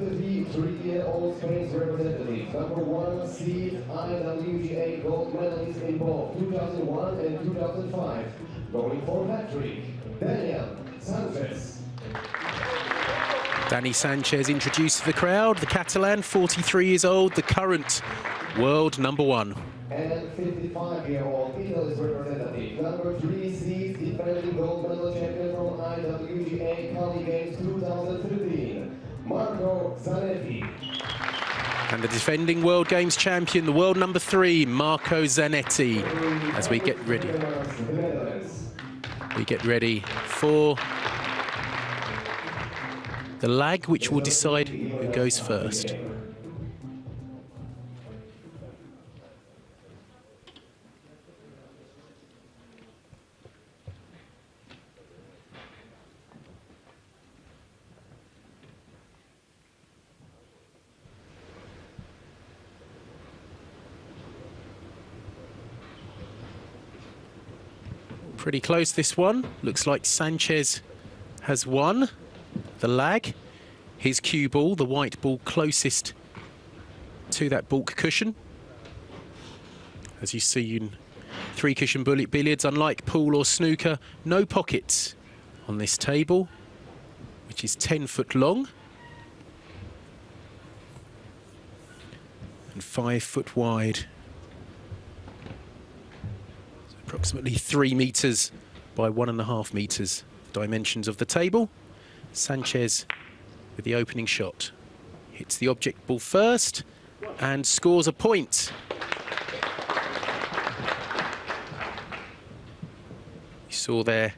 The three-year-old Spain's representative, number 1 seed IWGA gold medalist in both 2001 and 2005, going for hat-trick, Daniel Sanchez. Dani Sanchez introduced to the crowd, the Catalan, 43 years old, the current world number 1. And 55-year-old Italy's representative, number 3 seed defending gold medal champion from IWGA Cali Games 2013, Marco Zanetti. And the defending World Games champion, the world number 3, Marco Zanetti, as we get ready. We get ready for the lag, which will decide who goes first. Pretty close, this one. Looks like Sanchez has won the lag. His cue ball, the white ball closest to that balk cushion. As you see in 3-cushion billiards, unlike pool or snooker, no pockets on this table, which is 10 foot long and 5 foot wide. Approximately 3 meters by 1.5 meters, dimensions of the table. Sanchez with the opening shot. Hits the object ball first and scores a point. You saw there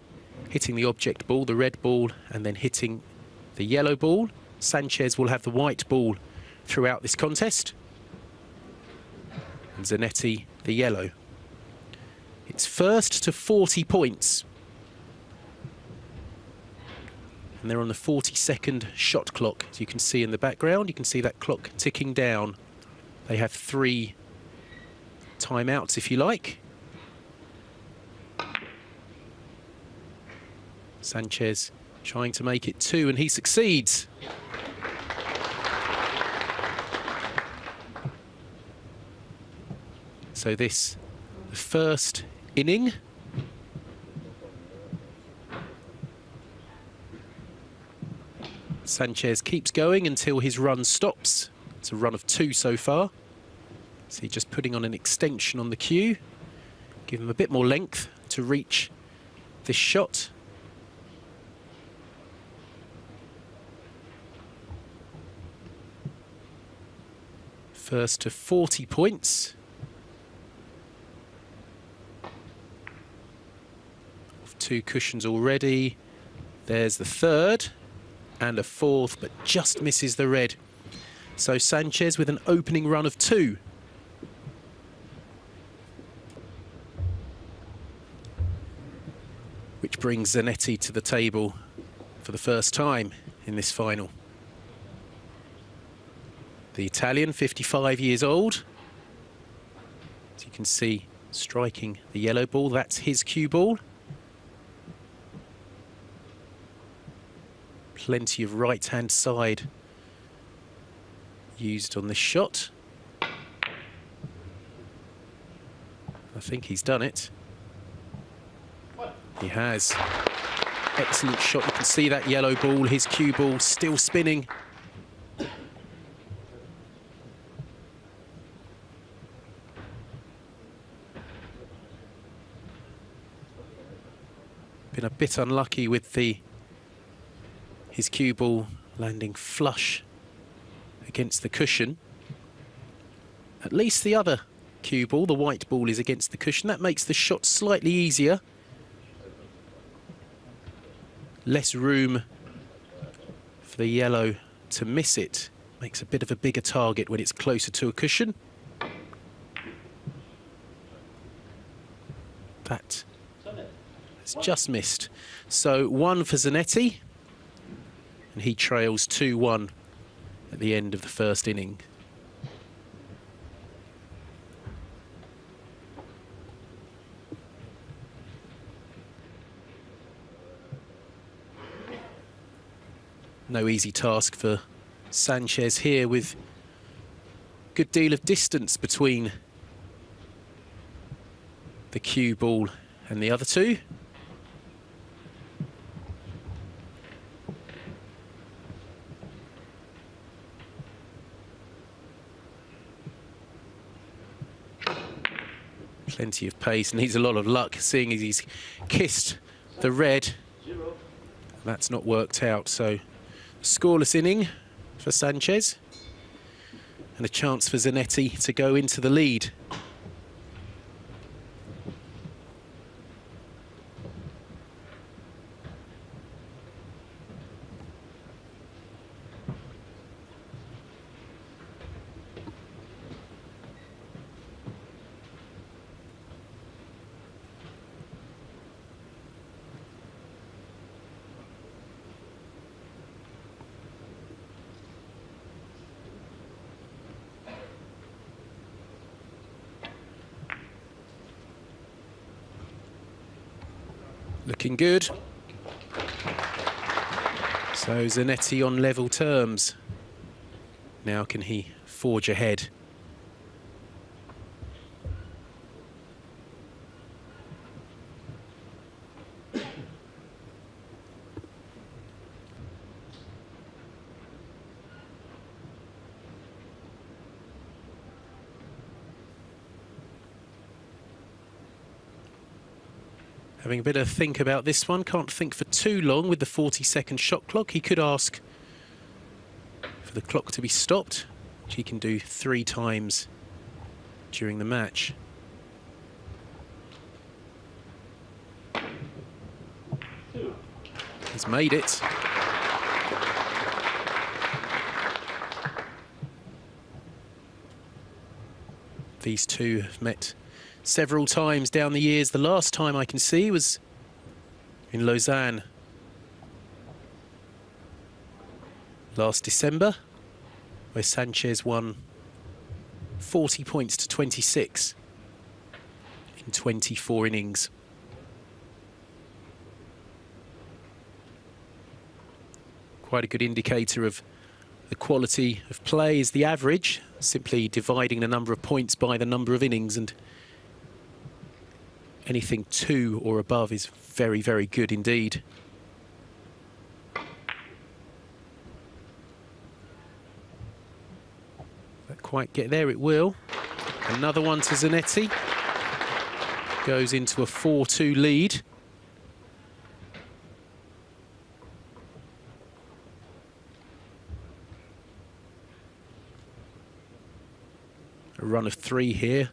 hitting the object ball, the red ball, and then hitting the yellow ball. Sanchez will have the white ball throughout this contest. And Zanetti the yellow. It's first to 40 points. And they're on the 40-second shot clock. As you can see in the background, you can see that clock ticking down. They have 3 timeouts, if you like. Sanchez trying to make it 2, and he succeeds. So this, the first inning. Sanchez keeps going until his run stops. It's a run of 2 so far. See, just putting on an extension on the cue. Give him a bit more length to reach this shot. First to 40 points. 2 cushions already. There's the 3rd and a 4th, but just misses the red. So Sanchez with an opening run of 2. Which brings Zanetti to the table for the first time in this final. The Italian, 55 years old. As you can see, striking the yellow ball, that's his cue ball. Plenty of right-hand side used on this shot. I think he's done it. He has. Excellent shot. You can see that yellow ball, his cue ball, still spinning. Been a bit unlucky with his cue ball landing flush against the cushion. At least the other cue ball, the white ball, is against the cushion. That makes the shot slightly easier. Less room for the yellow to miss it. Makes a bit of a bigger target when it's closer to a cushion. That has just missed. So 1 for Zanetti. And he trails 2-1 at the end of the first inning. No easy task for Sanchez here with a good deal of distance between the cue ball and the other two. Plenty of pace, needs a lot of luck, seeing as he's kissed the red. That's not worked out, so scoreless inning for Sanchez and a chance for Zanetti to go into the lead. Looking good. So Zanetti on level terms. Now can he forge ahead? Having a bit of think about this one, can't think for too long with the 40-second shot clock. He could ask for the clock to be stopped, which he can do 3 times during the match. He's made it. These two have met several times down the years. The last time I can see was in Lausanne last December, where Sanchez won 40 points to 26 in 24 innings. Quite a good indicator of the quality of play is the average, simply dividing the number of points by the number of innings, and anything 2 or above is very, very good indeed. Don't quite get there, it will. Another one to Zanetti. Goes into a 4-2 lead. A run of 3 here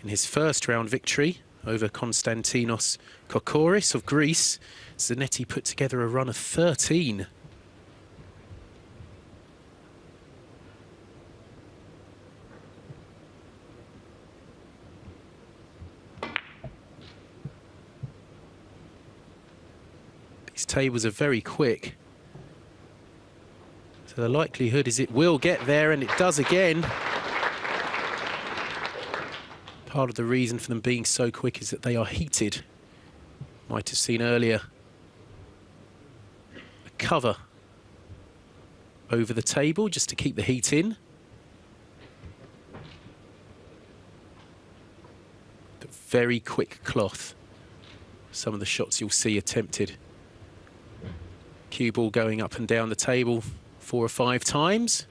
in his first round victory over Konstantinos Kokoris of Greece. Zanetti put together a run of 13. These tables are very quick, so the likelihood is it will get there, and it does again. Part of the reason for them being so quick is that they are heated. Might have seen earlier a cover over the table just to keep the heat in. But very quick cloth. Some of the shots you'll see attempted. Cue ball going up and down the table 4 or 5 times.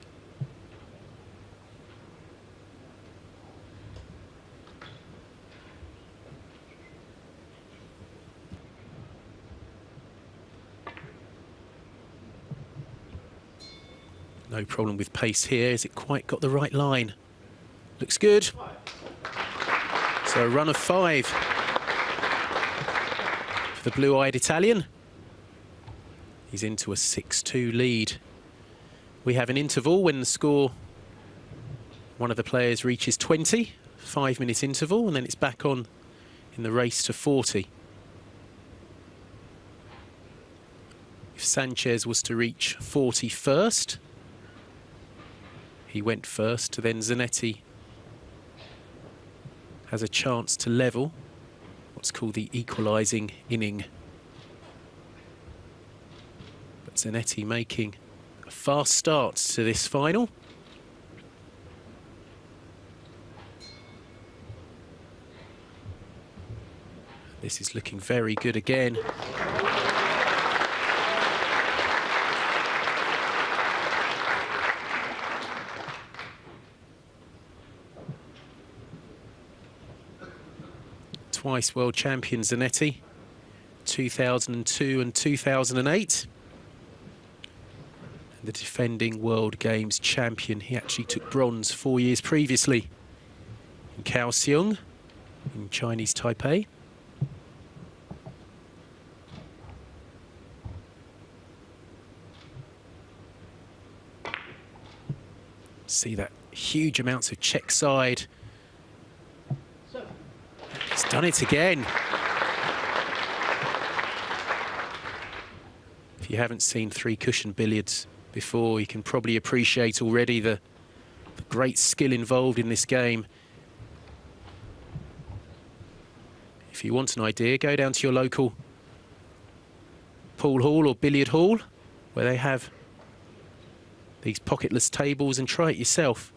No problem with pace here. Has it quite got the right line? Looks good. So a run of 5 for the blue-eyed Italian. He's into a 6-2 lead. We have an interval when the score, one of the players reaches 20, 5-minute interval, and then it's back on in the race to 40. If Sanchez was to reach 40 first, he went first, then Zanetti has a chance to level what's called the equalising inning. But Zanetti making a fast start to this final. This is looking very good again. Twice world champion Zanetti, 2002 and 2008. And the defending World Games champion. He actually took bronze 4 years previously in Kaohsiung in Chinese Taipei. See that huge amounts of check side. He's done it again. If you haven't seen three cushion billiards before, you can probably appreciate already the great skill involved in this game. If you want an idea, go down to your local pool hall or billiard hall where they have these pocketless tables and try it yourself.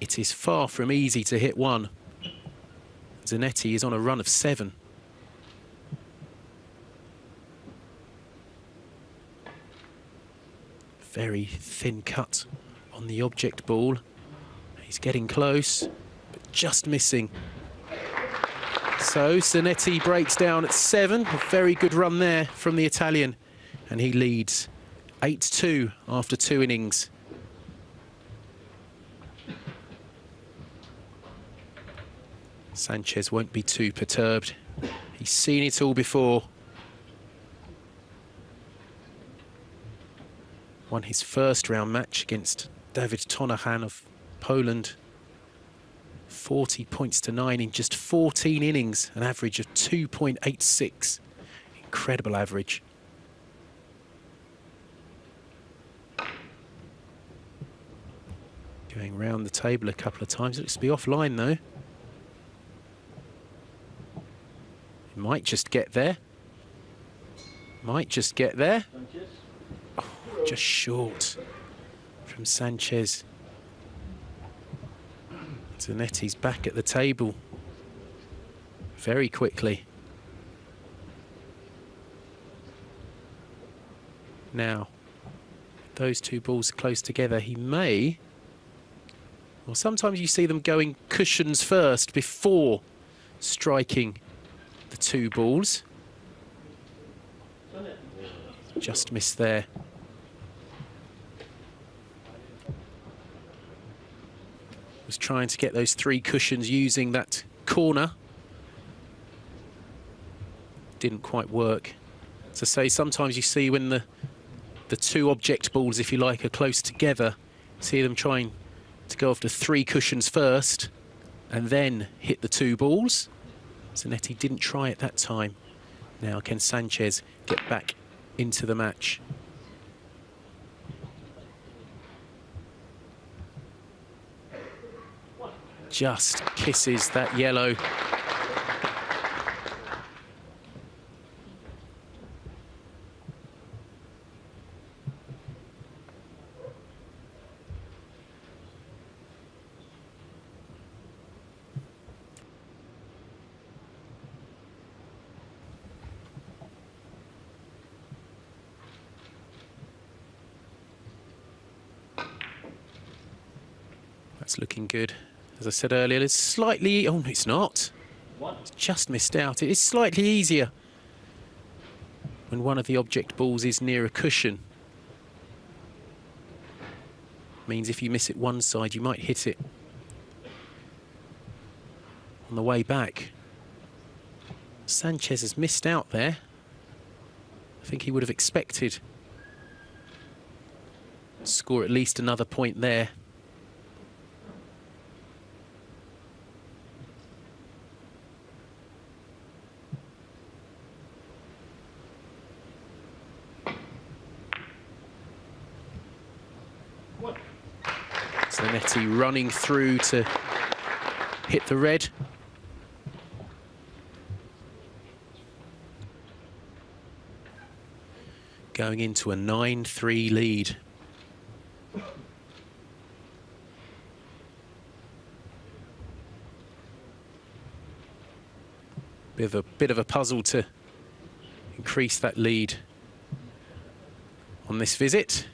It is far from easy to hit one. Zanetti is on a run of 7. Very thin cut on the object ball. He's getting close, but just missing. So Zanetti breaks down at 7. A very good run there from the Italian. And he leads 8-2 after 2 innings. Sanchez won't be too perturbed. He's seen it all before. Won his first round match against David Tonahan of Poland. 40 points to 9 in just 14 innings, an average of 2.86. Incredible average. Going round the table a couple of times. Looks to be offline though. He might just get there. Might just get there. Oh, just short from Sanchez. Zanetti's back at the table very quickly. Now, those two balls are close together. He may... Well, sometimes you see them going cushions first before striking the two balls. Just missed there. Was trying to get those 3 cushions using that corner. Didn't quite work. As I say, sometimes you see when the 2 object balls, if you like, are close together, see them trying to go after 3 cushions first and then hit the 2 balls. Zanetti didn't try it that time. Now can Sanchez get back into the match? Just kisses that yellow. That's looking good. As I said earlier, it's slightly... Oh, no, it's not. It's just missed out. It is slightly easier when one of the object balls is near a cushion. Means if you miss it one side, you might hit it on the way back. Sanchez has missed out there. I think he would have expected to score at least another point there. Zanetti running through to hit the red. Going into a 9-3 lead. Bit of a puzzle to increase that lead on this visit.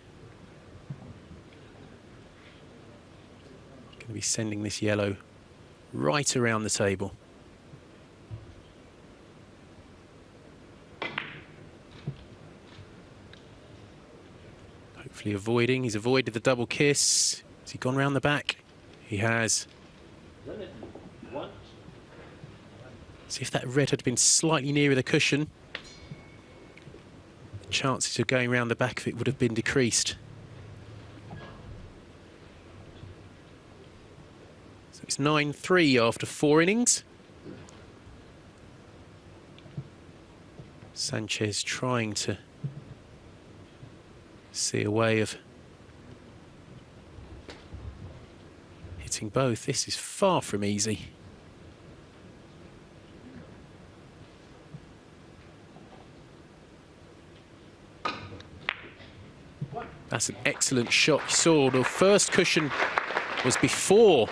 Going to be sending this yellow right around the table. Hopefully avoiding. He's avoided the double kiss. Has he gone round the back? He has. See if that red had been slightly nearer the cushion, the chances of going round the back of it would have been decreased. So it's 9-3 after 4 innings. Sanchez trying to see a way of hitting both. This is far from easy. That's an excellent shot. You saw the first cushion was before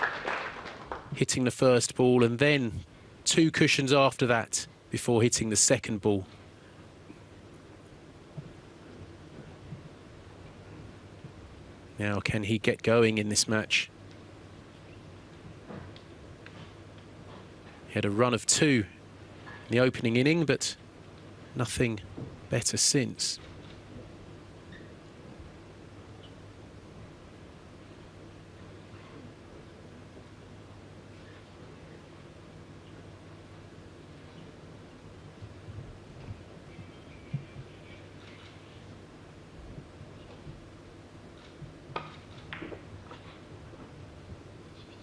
hitting the first ball, and then 2 cushions after that before hitting the second ball. Now, can he get going in this match? He had a run of 2 in the opening inning, but nothing better since.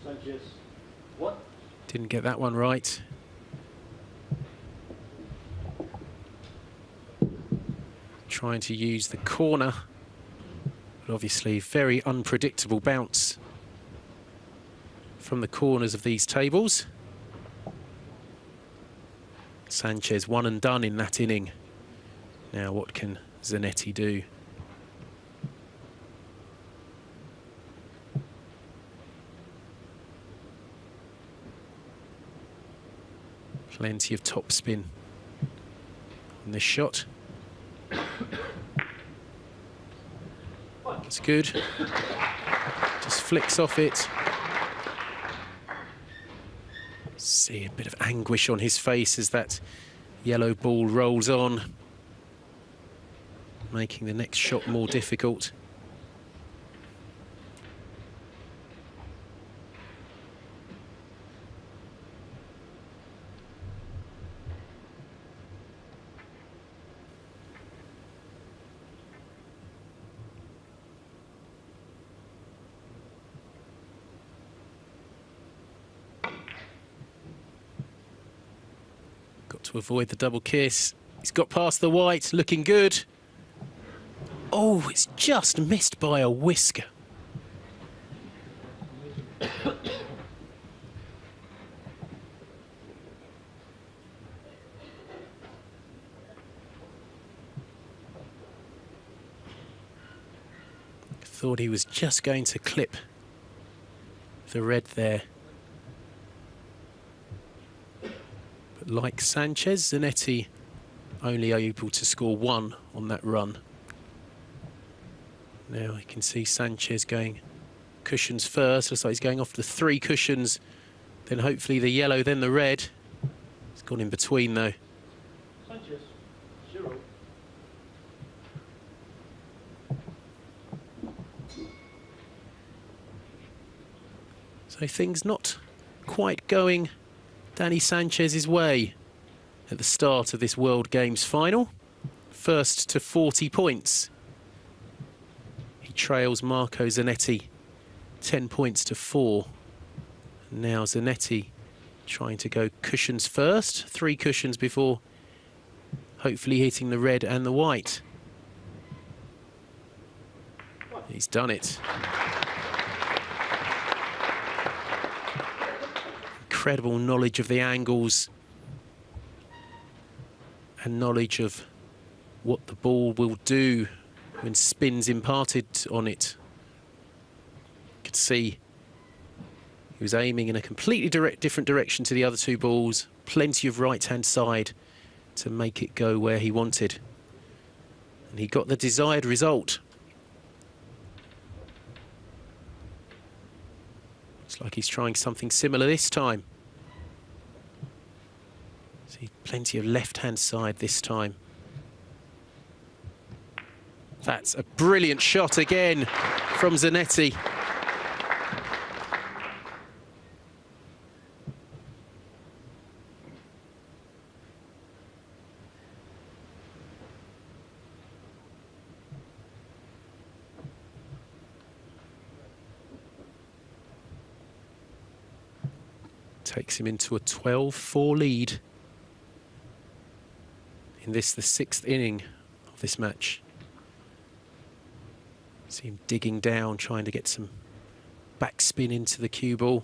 Sanchez, what? Didn't get that one right. Trying to use the corner, but obviously very unpredictable bounce from the corners of these tables. Sanchez one and done in that inning. Now what can Zanetti do? Plenty of topspin on this shot. That's good. Just flicks off it. See a bit of anguish on his face as that yellow ball rolls on, making the next shot more difficult. To avoid the double kiss. He's got past the white, looking good. Oh, it's just missed by a whisker. Thought he was just going to clip the red there. Like Sanchez, Zanetti only able to score 1 on that run. Now you can see Sanchez going cushions first. Looks like he's going off the 3 cushions, then hopefully the yellow, then the red. He's gone in between though. Sanchez, 0. So things not quite going Danny Sanchez's way at the start of this World Games final. First to 40 points. He trails Marco Zanetti 10 points to 4. Now Zanetti trying to go cushions first. 3 cushions before hopefully hitting the red and the white. He's done it. Incredible knowledge of the angles and knowledge of what the ball will do when spin's imparted on it. You could see he was aiming in a completely different direction to the other 2 balls. plenty of right-hand side to make it go where he wanted. And he got the desired result. Looks like he's trying something similar this time. See, plenty of left-hand side this time. That's a brilliant shot again from Zanetti. Takes him into a 12-4 lead in this, the 6th inning of this match. See him digging down, trying to get some backspin into the cue ball,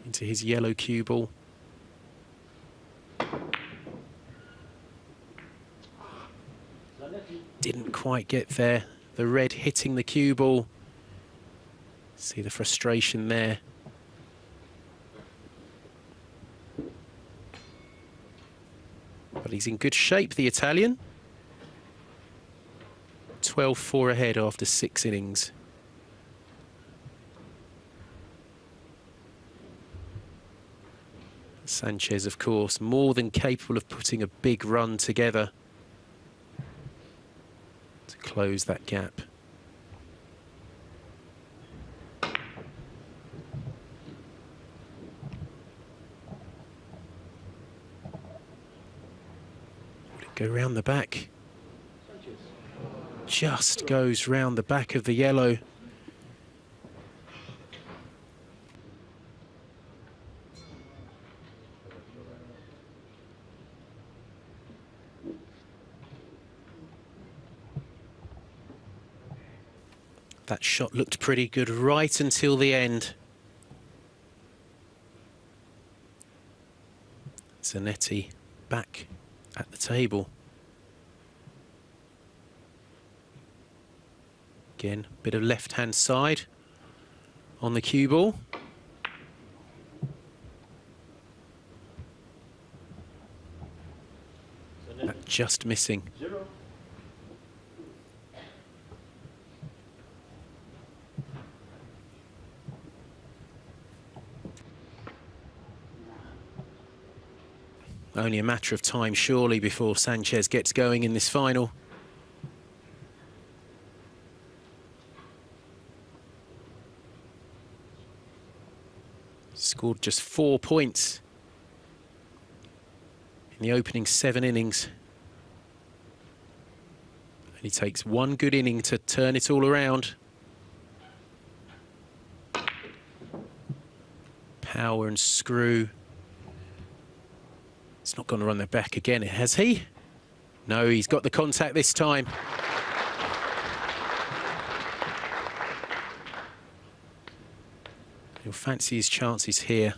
into his yellow cue ball. Didn't quite get there. The red hitting the cue ball. See the frustration there. But he's in good shape, the Italian. 12-4 ahead after 6 innings. Sanchez, of course, more than capable of putting a big run together to close that gap. Go round the back. Just goes round the back of the yellow. That shot looked pretty good right until the end. Zanetti back at the table. Again, bit of left-hand side on the cue ball. That just missing. Only a matter of time, surely, before Sanchez gets going in this final. Scored just 4 points in the opening 7 innings. And he takes one good inning to turn it all around. Power and screw. It's not going to run their back again, has he? No, he's got the contact this time. He'll fancy his chances here.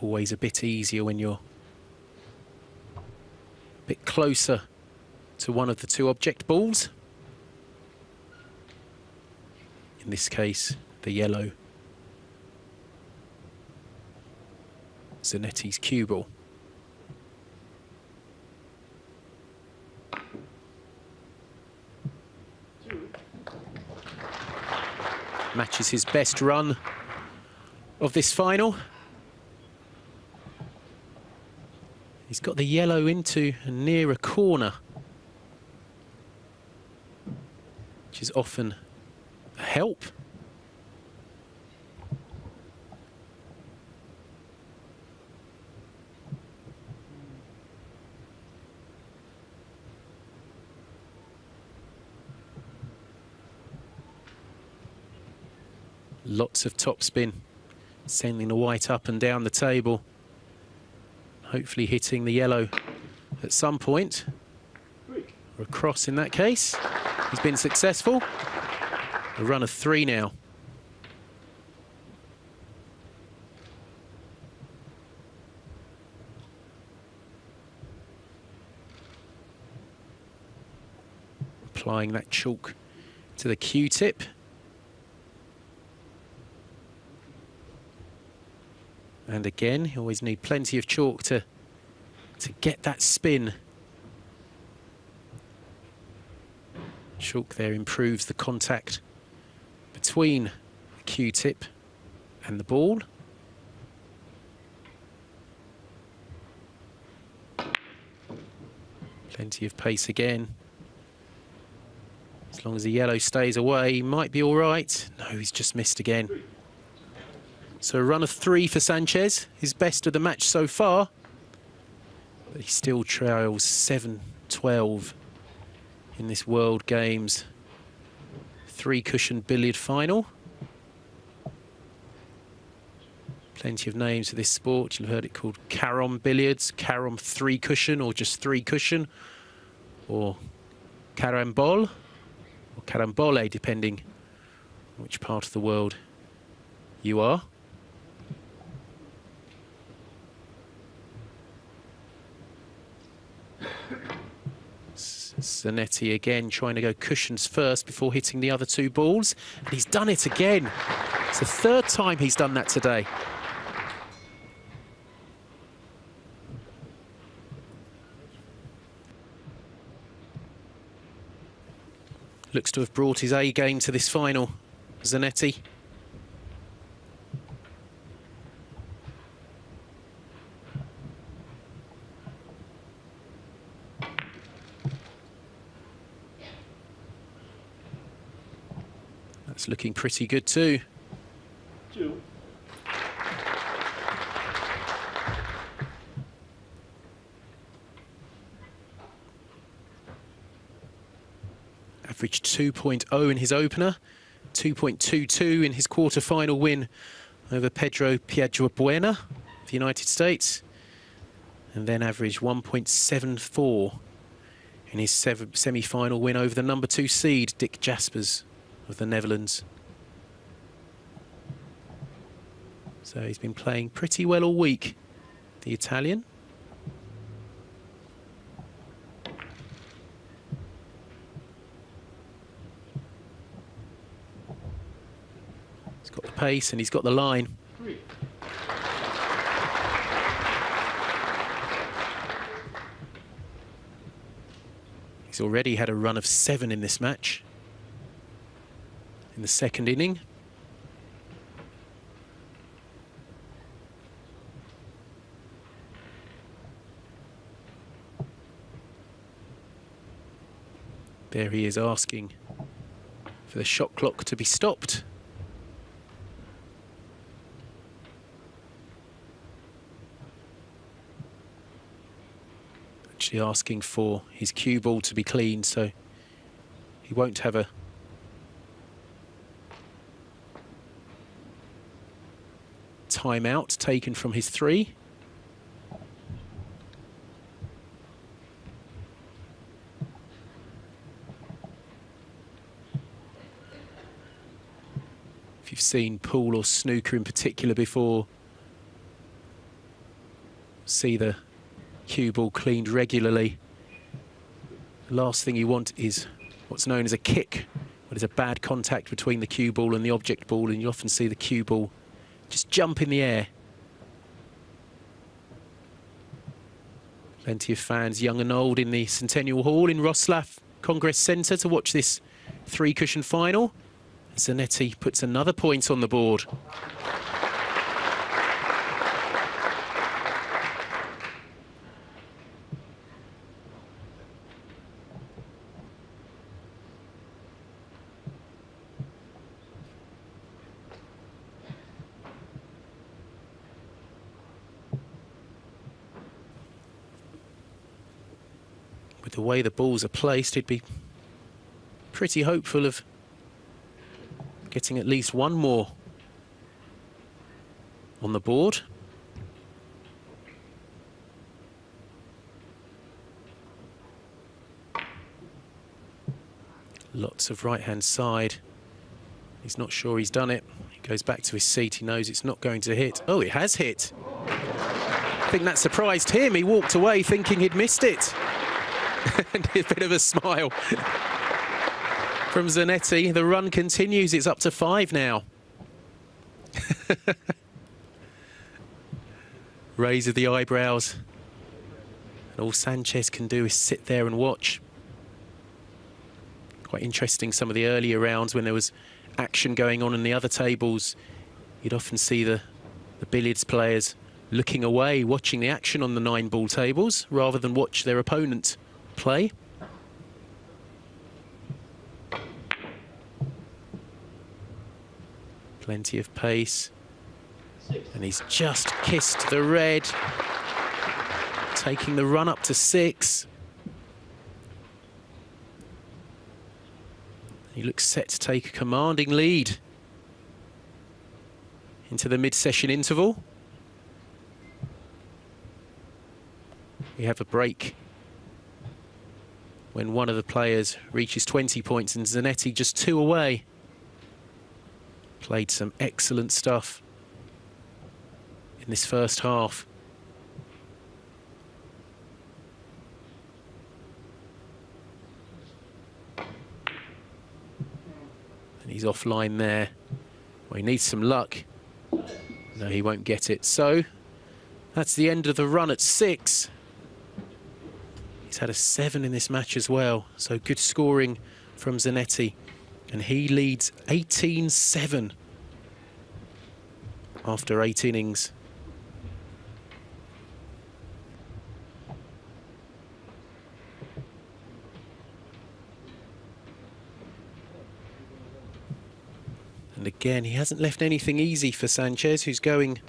Always a bit easier when you're a bit closer to one of the 2 object balls. In this case, the yellow. Zanetti's cue ball. Matches his best run of this final. He's got the yellow into and near a corner, which is often a help. Lots of topspin, sending the white up and down the table. Hopefully hitting the yellow at some point. Or across in that case. He's been successful. A run of 3 now. Applying that chalk to the Q-tip. And again, you always need plenty of chalk to get that spin. Chalk there improves the contact between the Q-tip and the ball. Plenty of pace again. As long as the yellow stays away, he might be all right. No, he's just missed again. So a run of 3 for Sanchez, his best of the match so far. But he still trails 7-12 in this World Games 3-cushion billiard final. Plenty of names for this sport. You've heard it called Carom billiards, Carom 3-cushion, or just 3-cushion, or Carambol, or Carambole, depending on which part of the world you are. Zanetti again trying to go cushions first before hitting the other 2 balls. And he's done it again. It's the 3rd time he's done that today. Looks to have brought his A game to this final, Zanetti. That's looking pretty good too. 2. Averaged 2.0 in his opener, 2.22 in his quarter-final win over Pedro Piedra-Buena of the United States, and then averaged 1.74 in his semi-final win over the number 2 seed, Dick Jaspers of the Netherlands. So he's been playing pretty well all week, the Italian. He's got the pace and he's got the line. 3. He's already had a run of 7 in this match, in the 2nd inning. There he is asking for the shot clock to be stopped. Actually asking for his cue ball to be cleaned, so he won't have a timeout taken from his 3. If you've seen pool or snooker in particular before, see the cue ball cleaned regularly. The last thing you want is what's known as a kick, where there's a bad contact between the cue ball and the object ball, and you often see the cue ball just jump in the air. Plenty of fans, young and old, in the Centennial Hall in Wrocław Congress Centre to watch this 3-cushion final. Zanetti puts another point on the board. With the way the balls are placed, he'd be pretty hopeful of getting at least one more on the board. Lots of right-hand side. He's not sure he's done it. He goes back to his seat. He knows it's not going to hit. Oh, it has hit. I think that surprised him. He walked away thinking he'd missed it. And a bit of a smile from Zanetti. The run continues. It's up to 5 now. raise of the eyebrows. And all Sanchez can do is sit there and watch. Quite interesting, some of the earlier rounds when there was action going on in the other tables. You'd often see the billiards players looking away, watching the action on the 9-ball tables, rather than watch their opponent play. Plenty of pace. And he's just kissed the red, taking the run up to 6. He looks set to take a commanding lead into the mid-session interval. We have a break when one of the players reaches 20 points and Zanetti just 2 away. Played some excellent stuff in this first half. And he's offline there. Well, he needs some luck. No, he won't get it. So that's the end of the run at 6. He's had a 7 in this match as well. So good scoring from Zanetti. And he leads 18-7 after 8 innings. And again, he hasn't left anything easy for Sanchez, who's going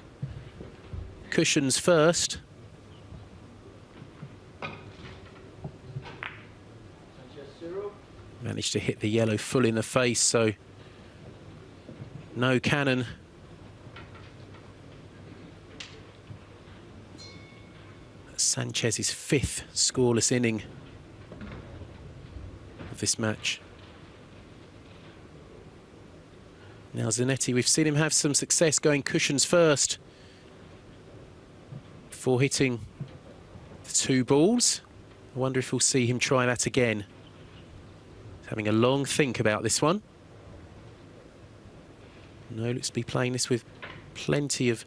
cushions first. Managed to hit the yellow full in the face, so no cannon. That's Sanchez's 5th scoreless inning of this match. Now Zanetti, we've seen him have some success going cushions first before hitting the 2 balls. I wonder if we'll see him try that again. He's having a long think about this one. No, looks to be playing this with plenty of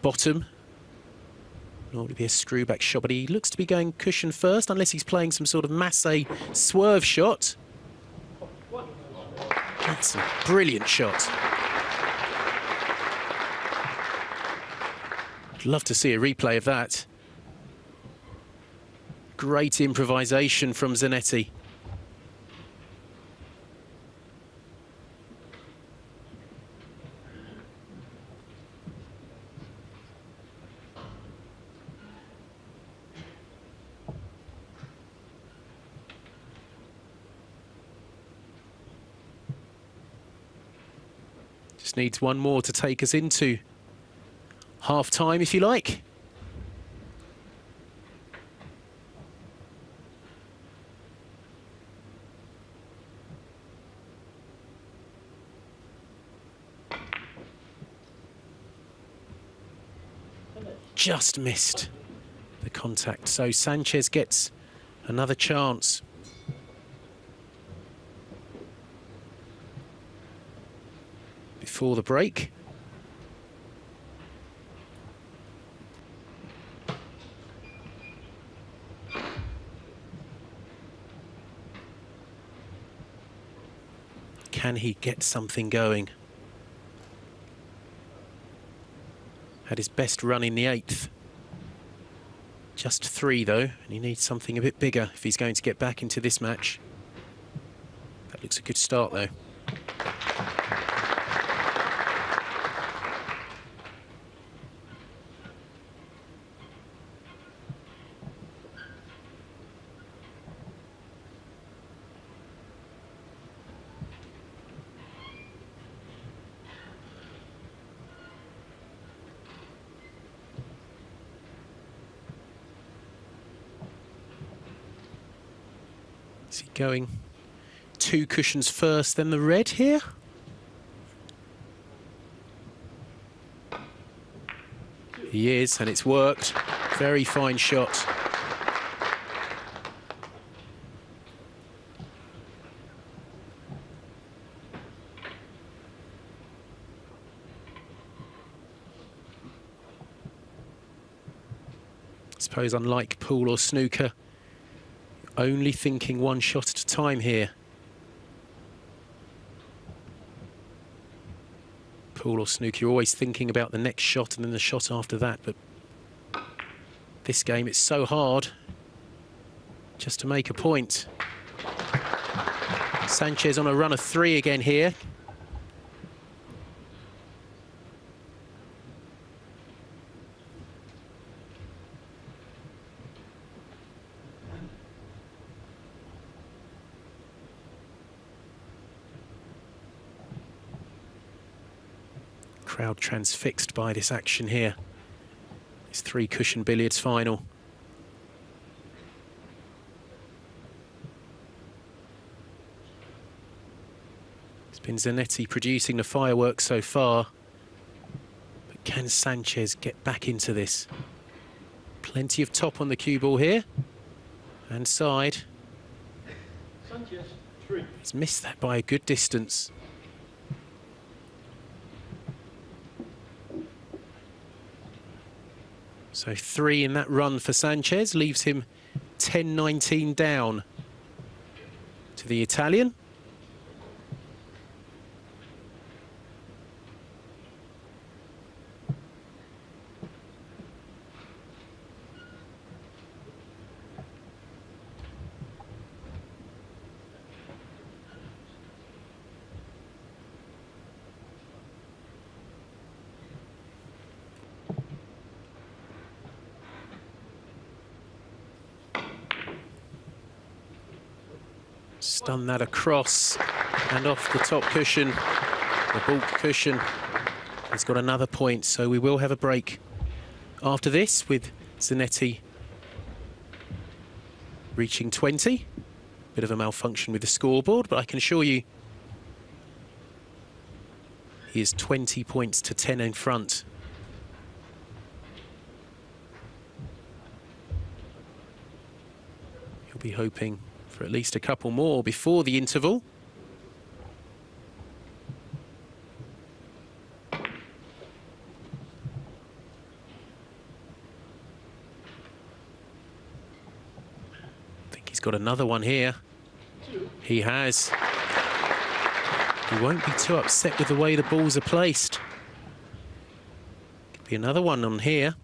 bottom. Nor would it be a screw back shot, but he looks to be going cushion first, unless he's playing some sort of masse swerve shot. That's a brilliant shot. I'd love to see a replay of that. Great improvisation from Zanetti. Just needs one more to take us into half-time, if you like. Just missed the contact, so Sanchez gets another chance. Before the break. Can he get something going? Had his best run in the 8th. Just 3 though, and he needs something a bit bigger if he's going to get back into this match. That looks a good start though. Is he going 2 cushions first, then the red here? He is, and it's worked. Very fine shot. suppose unlike pool or snooker, only thinking one shot at a time here. Pool or snooker, you're always thinking about the next shot and then the shot after that, but this game, it's so hard just to make a point. Sanchez on a run of 3 again here. Crowd transfixed by this action here. This 3-cushion billiards final. It's been Zanetti producing the fireworks so far. But can Sanchez get back into this? Plenty of top on the cue ball here. And side. Sanchez, 3. He's missed that by a good distance. So 3 in that run for Sanchez leaves him 10-19 down to the Italian. Stun that across and off the top cushion, the baulk cushion. He's got another point, so we will have a break after this with Zanetti reaching 20. Bit of a malfunction with the scoreboard, but I can assure you he is 20 points to 10 in front. He'll be hoping for at least a couple more before the interval. I think he's got another one here. He has. He won't be too upset with the way the balls are placed. Could be another one on here.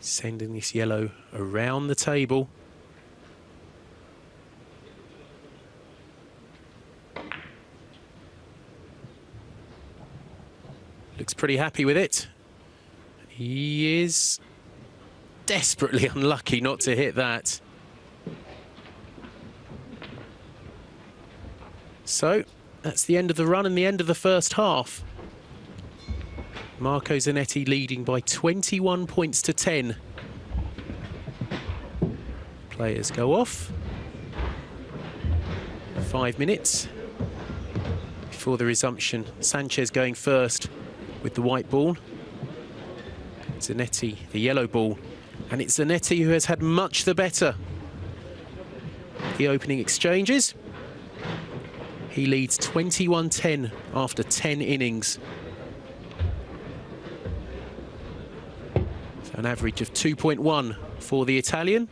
Sending this yellow around the table. Looks pretty happy with it. He is desperately unlucky not to hit that. So that's the end of the run and the end of the first half. Marco Zanetti leading by 21 points to 10. Players go off. 5 minutes before the resumption. Sanchez going first with the white ball. Zanetti, the yellow ball. And it's Zanetti who has had much the better. The opening exchanges. He leads 21-10 after 10 innings. An average of 2.1 for the Italian.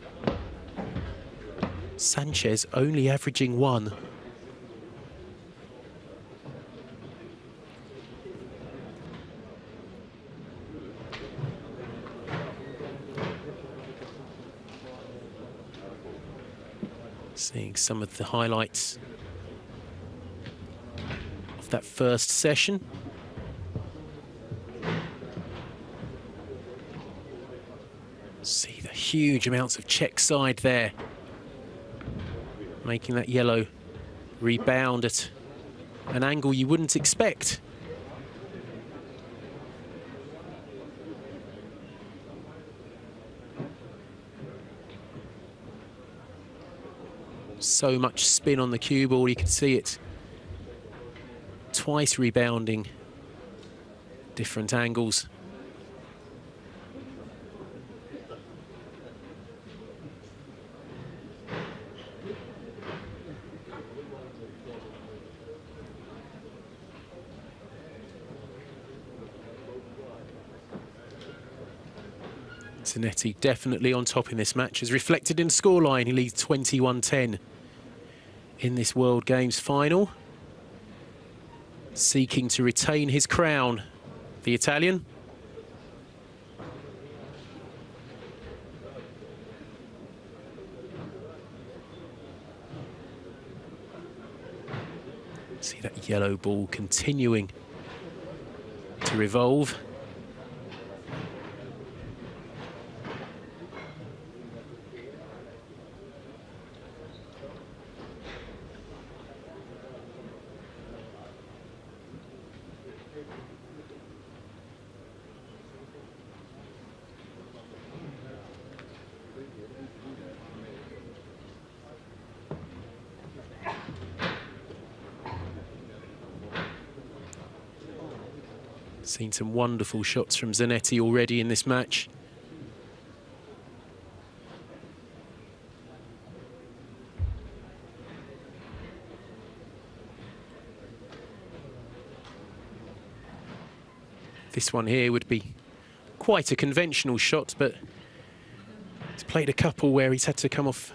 Sanchez only averaging 1. Seeing some of the highlights of that first session. See the huge amounts of check side there, making that yellow rebound at an angle you wouldn't expect. So much spin on the cue ball, you can see it twice rebounding, different angles. Zanetti definitely on top in this match, as reflected in the scoreline. He leads 21-10 in this World Games final. Seeking to retain his crown, the Italian. See that yellow ball continuing to revolve. Seen some wonderful shots from Zanetti already in this match. This one here would be quite a conventional shot, but he's played a couple where he's had to come off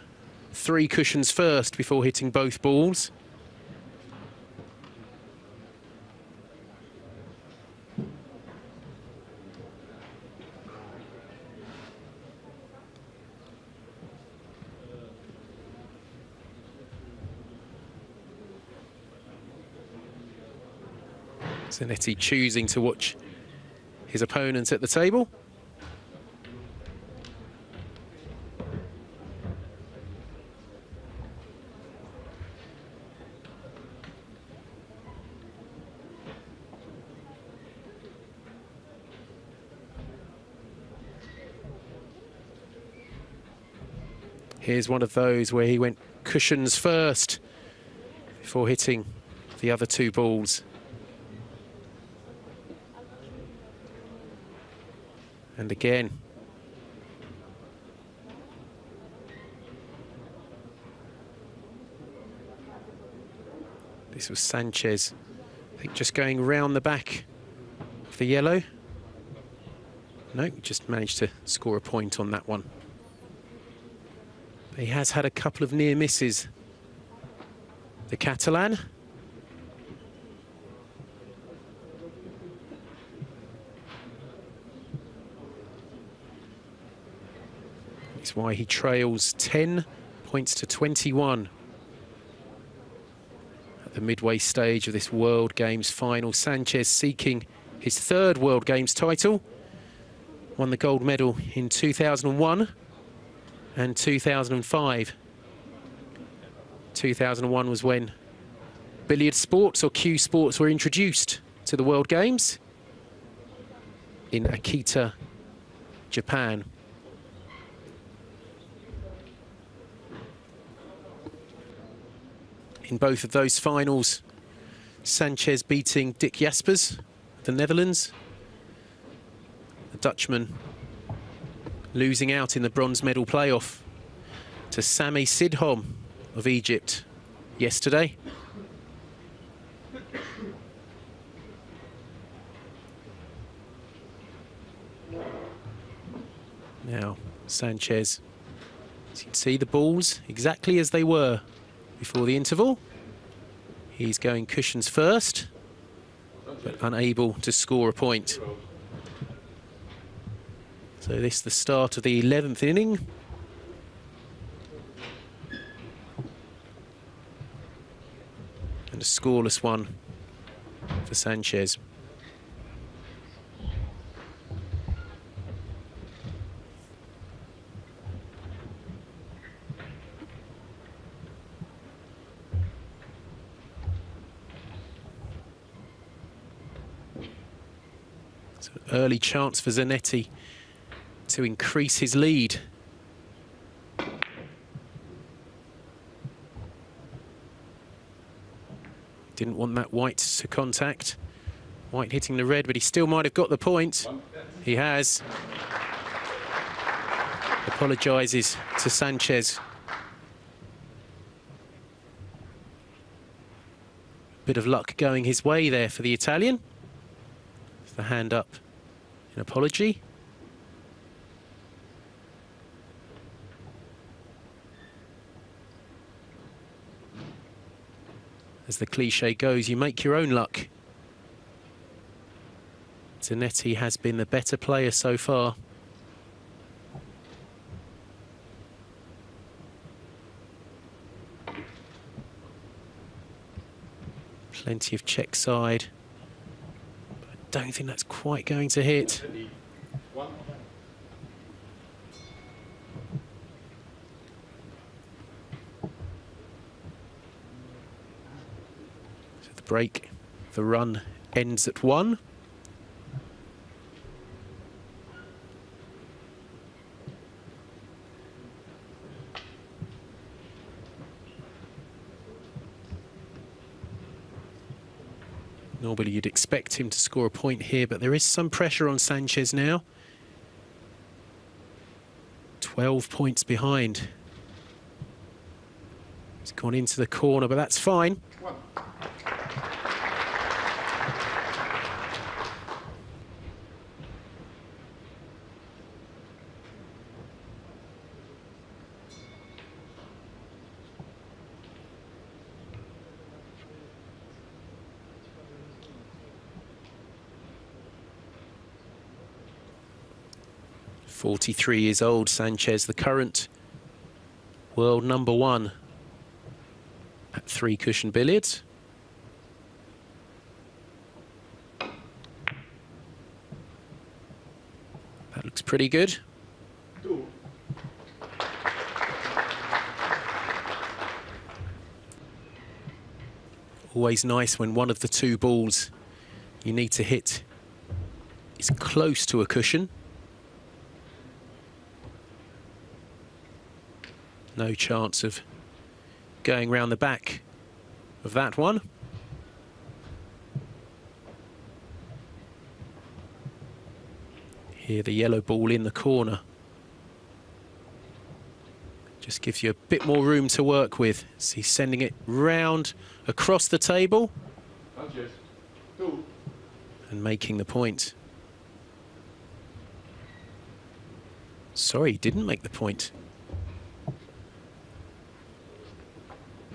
3 cushions first before hitting both balls. Zanetti choosing to watch his opponent at the table. Here's one of those where he went cushions first before hitting the other 2 balls. And again, this was Sanchez, I think, just going round the back of the yellow. No, just managed to score a point on that one. But he has had a couple of near misses, the Catalan. That's why he trails 10 points to 21 at the midway stage of this World Games final. Sanchez seeking his 3rd World Games title. Won the gold medal in 2001 and 2005. 2001 was when billiard sports, or cue sports, were introduced to the World Games in Akita, Japan. In both of those finals, Sanchez beating Dick Jaspers, the Netherlands. The Dutchman losing out in the bronze medal playoff to Sami Sidhom of Egypt yesterday. Now, Sanchez, as you can see, the balls exactly as they were before the interval. He's going cushions first, but unable to score a point. So this is the start of the 11th inning. And a scoreless one for Sanchez. So early chance for Zanetti to increase his lead. Didn't want that white to contact. White hitting the red, but he still might have got the point. He has. Apologises to Sanchez. Bit of luck going his way there for the Italian. The hand up in apology. As the cliche goes, you make your own luck. Zanetti has been the better player so far. Plenty of check side. But I don't think that's quite going to hit. So the break, the run ends at 1. Normally you'd expect him to score a point here, but there is some pressure on Sanchez now. 12 points behind. He's gone into the corner, but that's fine. .43 years old, Sanchez, the current world #1 at 3-cushion billiards. That looks pretty good. Always nice when one of the 2 balls you need to hit is close to a cushion. No chance of going round the back of that one. Here, the yellow ball in the corner. Just gives you a bit more room to work with. So he's sending it round across the table. Sanchez, 2. And making the point. Sorry, he didn't make the point.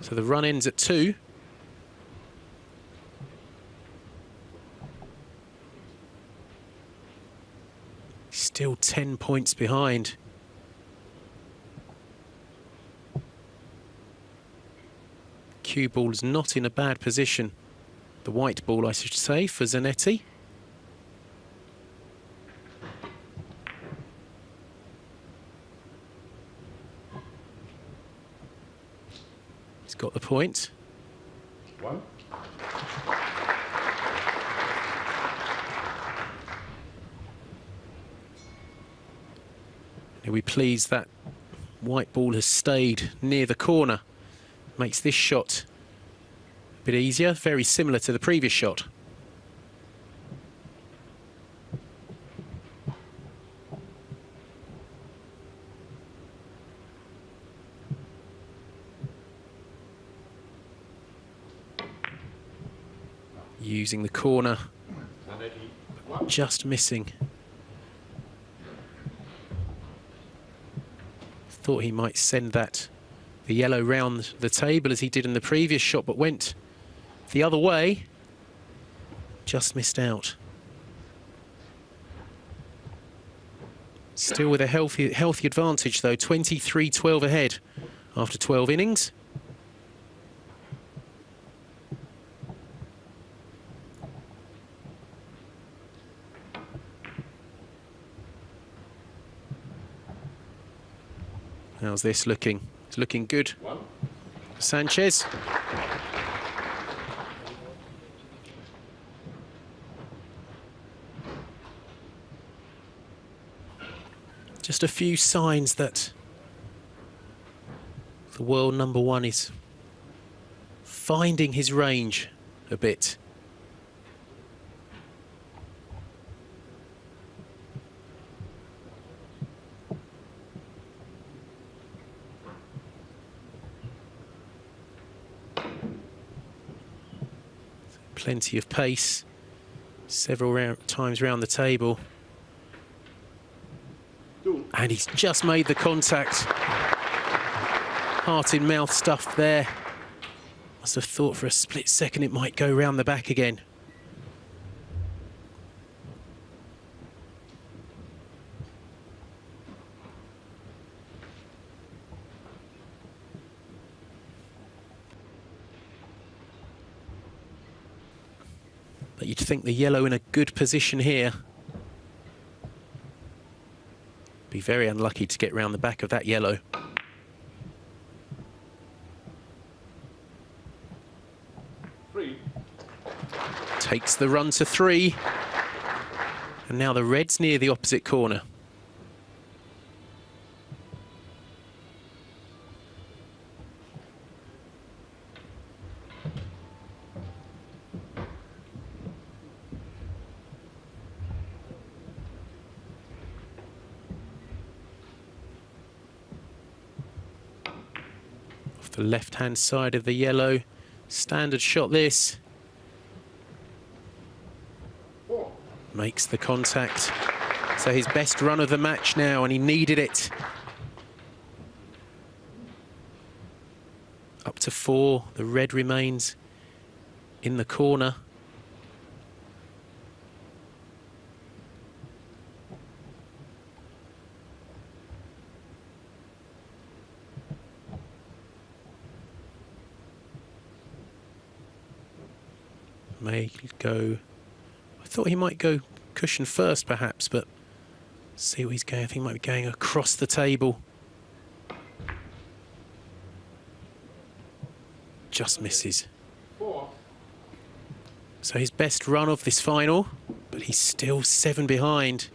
So the run ends at 2. Still 10 points behind. Cue ball is not in a bad position. The white ball, I should say, for Zanetti. Got the point. 1. Are we pleased that white ball has stayed near the corner? Makes this shot a bit easier, very similar to the previous shot. Using the corner, just missing. Thought he might send that, the yellow, round the table as he did in the previous shot, but went the other way. Just missed out. Still with a healthy advantage though, 23-12 ahead after 12 innings. How's this looking? It's looking good. Sanchez. Just a few signs that the world #1 is finding his range a bit. Plenty of pace, several times round the table. And he's just made the contact. Heart in mouth stuff there. Must have thought for a split second it might go round the back again. But you'd think the yellow in a good position here. Be very unlucky to get round the back of that yellow. Takes the run to 3. And now the red's near the opposite corner. Off the left-hand side of the yellow. Standard shot this. Makes the contact. So his best run of the match now, and he needed it. Up to 4, the red remains in the corner. May go... I thought he might go cushion first, perhaps, but see where he's going. I think he might be going across the table. Just misses. So his best run of this final, but he's still 7 behind.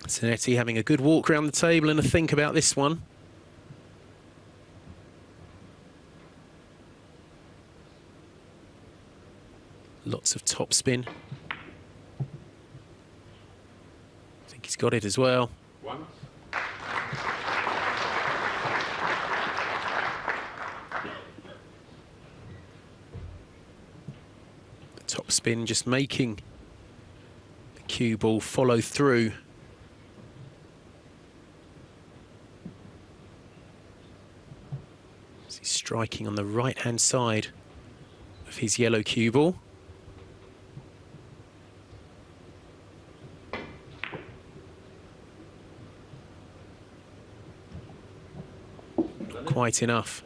Zanetti having a good walk around the table and a think about this one. Lots of topspin. I think he's got it as well. The topspin just making the cue ball follow through. Striking on the right-hand side of his yellow cue ball. Not quite enough.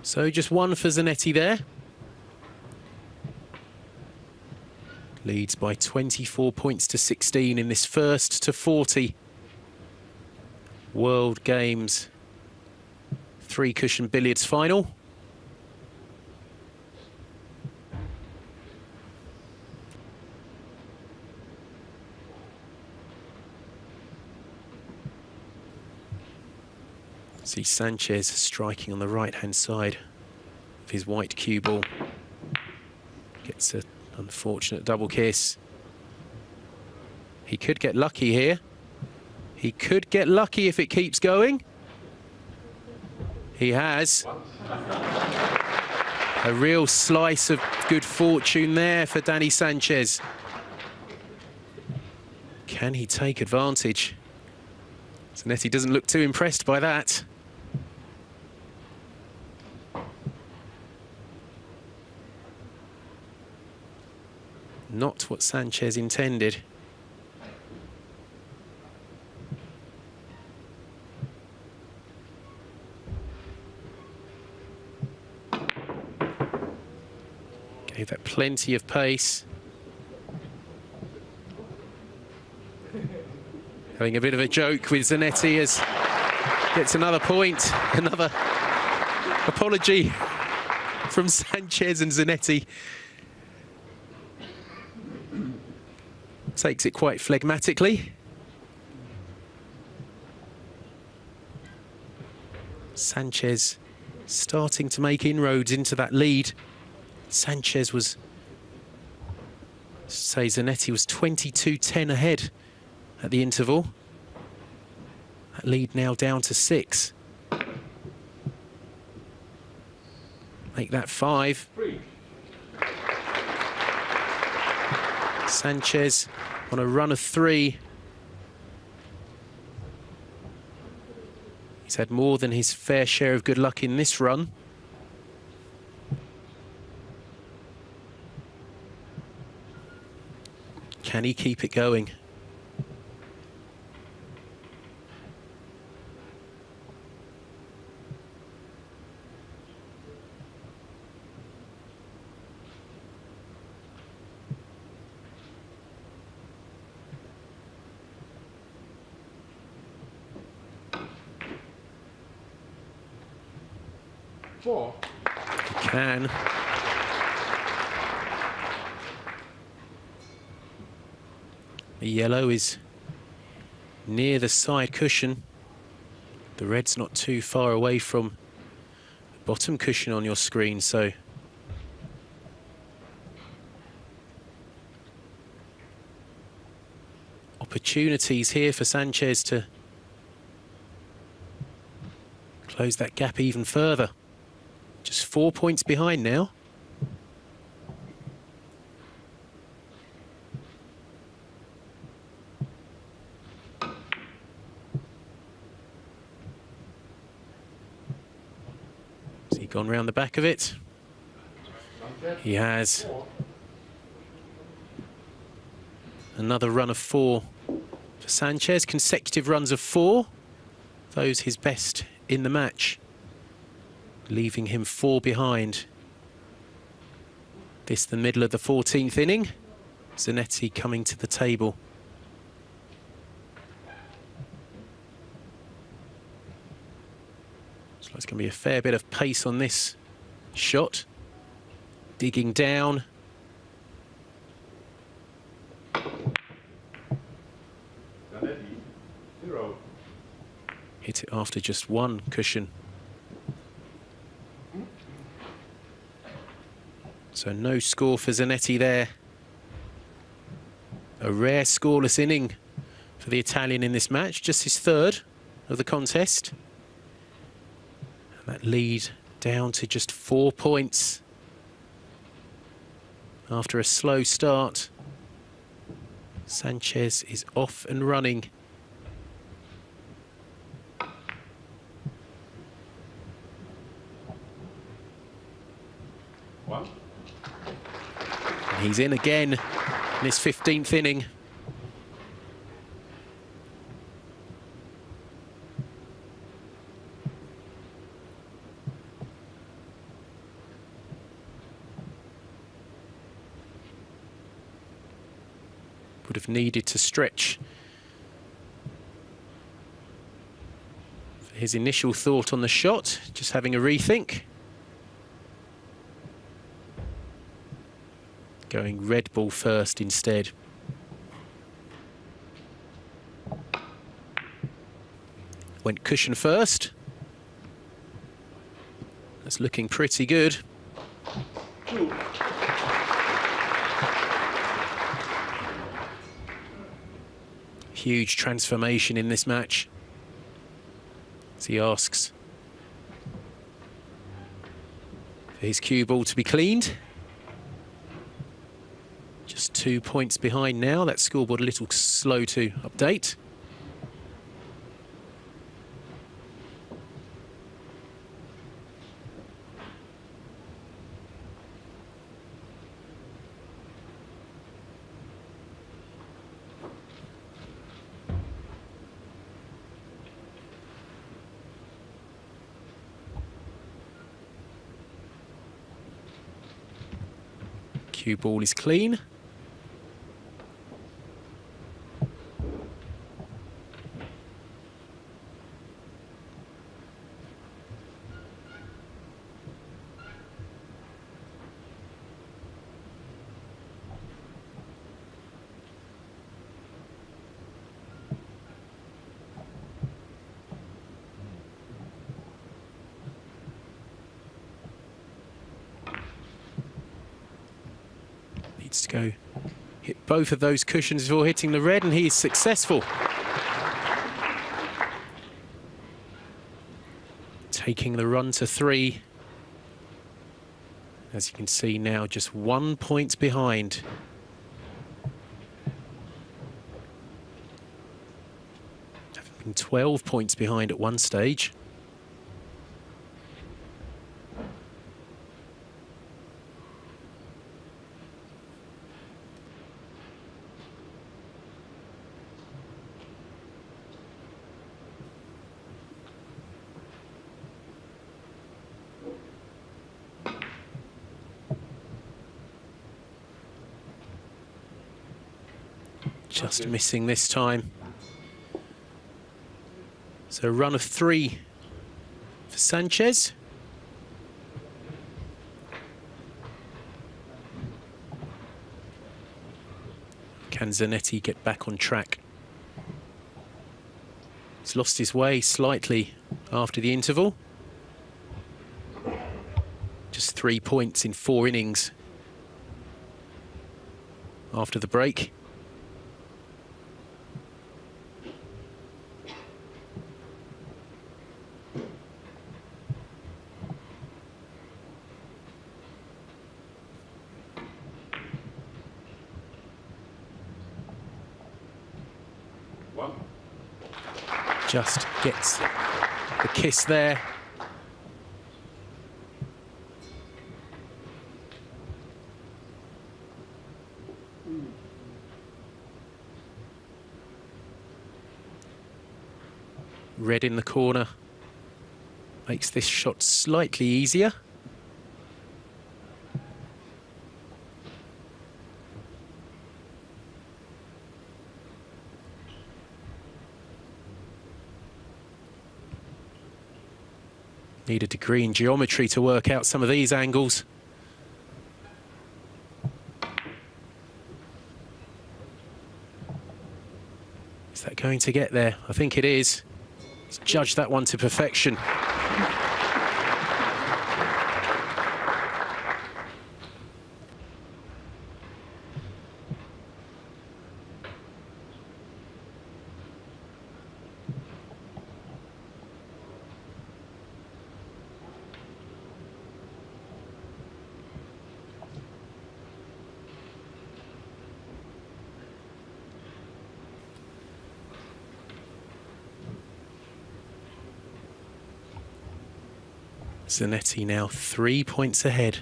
So just 1 for Zanetti there. Leads by 24 points to 16 in this first to 40 World Games 3-cushion billiards final. See Sanchez striking on the right-hand side of his white cue ball. Gets an unfortunate double kiss. He could get lucky here. He could get lucky if it keeps going. He has. A real slice of good fortune there for Danny Sanchez. Can he take advantage? Zanetti doesn't look too impressed by that. Not what Sanchez intended. Gave that plenty of pace. Having a bit of a joke with Zanetti as gets another point, another apology from Sanchez, and Zanetti takes it quite phlegmatically. Sanchez starting to make inroads into that lead. Sanchez was Say Zanetti was 22-10 ahead at the interval. That lead now down to 6. Make that 5. Sanchez on a run of 3. He's had more than his fair share of good luck in this run. Can he keep it going? He can. The yellow is near the side cushion. The red's not too far away from the bottom cushion on your screen, so opportunities here for Sanchez to close that gap even further. Just 4 points behind now. Has he gone round the back of it? He has. Another run of 4 for Sanchez. Consecutive runs of 4. Those his best in the match, leaving him 4 behind. This the middle of the 14th inning. Zanetti coming to the table. So it's going to be a fair bit of pace on this shot. Digging down. Zanetti, 0. Hit it after just 1 cushion. So no score for Zanetti there. A rare scoreless inning for the Italian in this match, just his 3rd of the contest. And that lead down to just 4 points after a slow start. Sanchez is off and running. And he's in again in his 15th inning. Would have needed to stretch for his initial thought on the shot, just having a rethink. Going red ball first instead. Went cushion first. That's looking pretty good. Huge transformation in this match, as he asks for his cue ball to be cleaned. Just 2 points behind now. That scoreboard a little slow to update. Cue ball is clean. To go both of those cushions before hitting the red, and he is successful. Taking the run to 3. As you can see now, just 1 point behind. Having been 12 points behind at one stage. Just missing this time. So a run of 3 for Sanchez. Can Zanetti get back on track? He's lost his way slightly after the interval. Just 3 points in 4 innings after the break. Just gets the kiss there. Red in the corner makes this shot slightly easier. Need a degree in geometry to work out some of these angles. Is that going to get there? I think it is. Let's judge that one to perfection. Zanetti now 3 points ahead.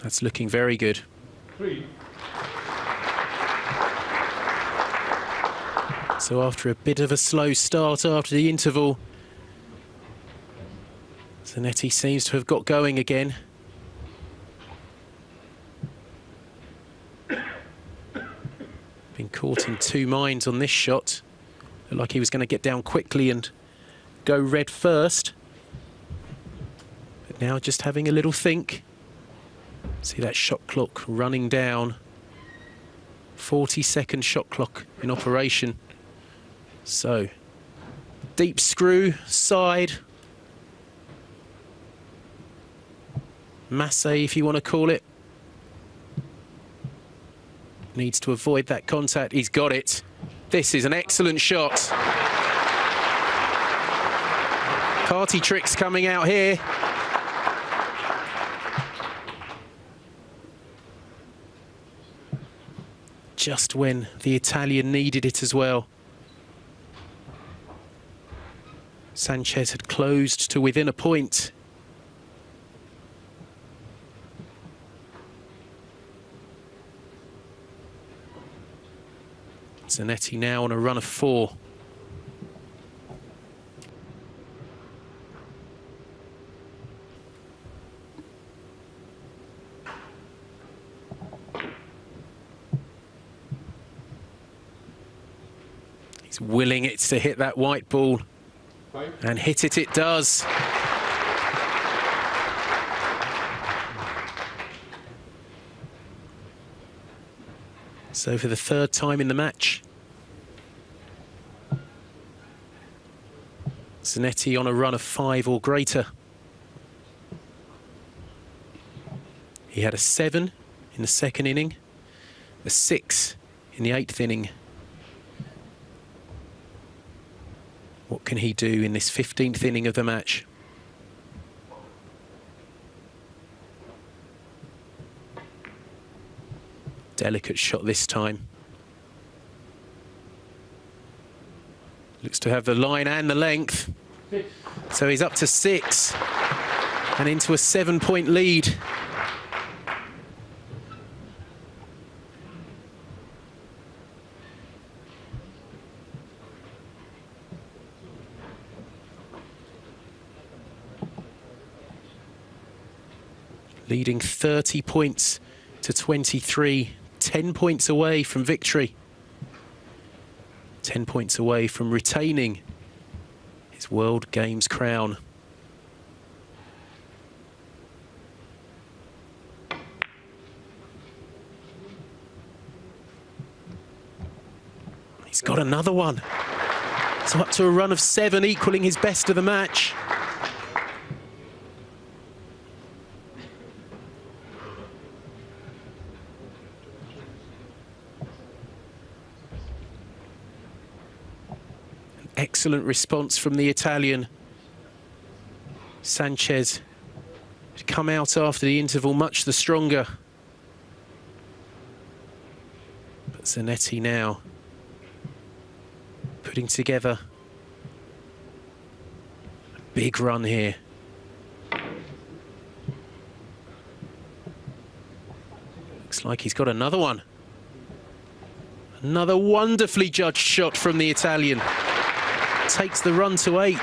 That's looking very good. 3. So after a bit of a slow start after the interval, Zanetti seems to have got going again. Been caught in 2 minds on this shot. Looked like he was going to get down quickly and go red first. But now just having a little think. See that shot clock running down. 40-second shot clock in operation. So, deep screw, side. Masse, if you want to call it. Needs to avoid that contact. He's got it. This is an excellent shot. Party tricks coming out here. Just when the Italian needed it as well. Sanchez had closed to within a point. Zanetti now on a run of 4. He's willing it to hit that white ball. And hit it, it does. So for the 3rd time in the match, Zanetti on a run of 5 or greater. He had a 7 in the second inning, a 6 in the 8th inning. What can he do in this 15th inning of the match? Delicate shot this time. Looks to have the line and the length. So he's up to 6 and into a 7-point lead. Leading 30 points to 23, 10 points away from victory. 10 points away from retaining his World Games crown. He's got another one. So up to a run of 7, equaling his best of the match. Excellent response from the Italian. Sanchez had come out after the interval much the stronger. But Zanetti now putting together a big run here. Looks like he's got another one. Another wonderfully judged shot from the Italian. Takes the run to 8.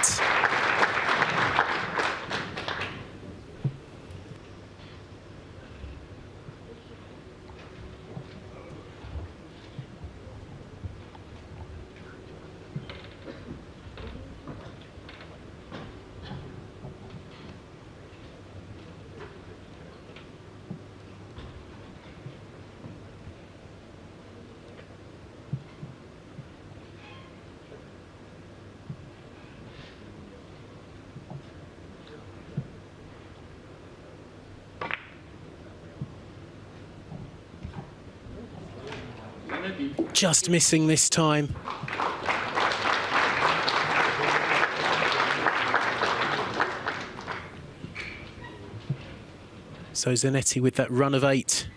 Just missing this time. So Zanetti with that run of 8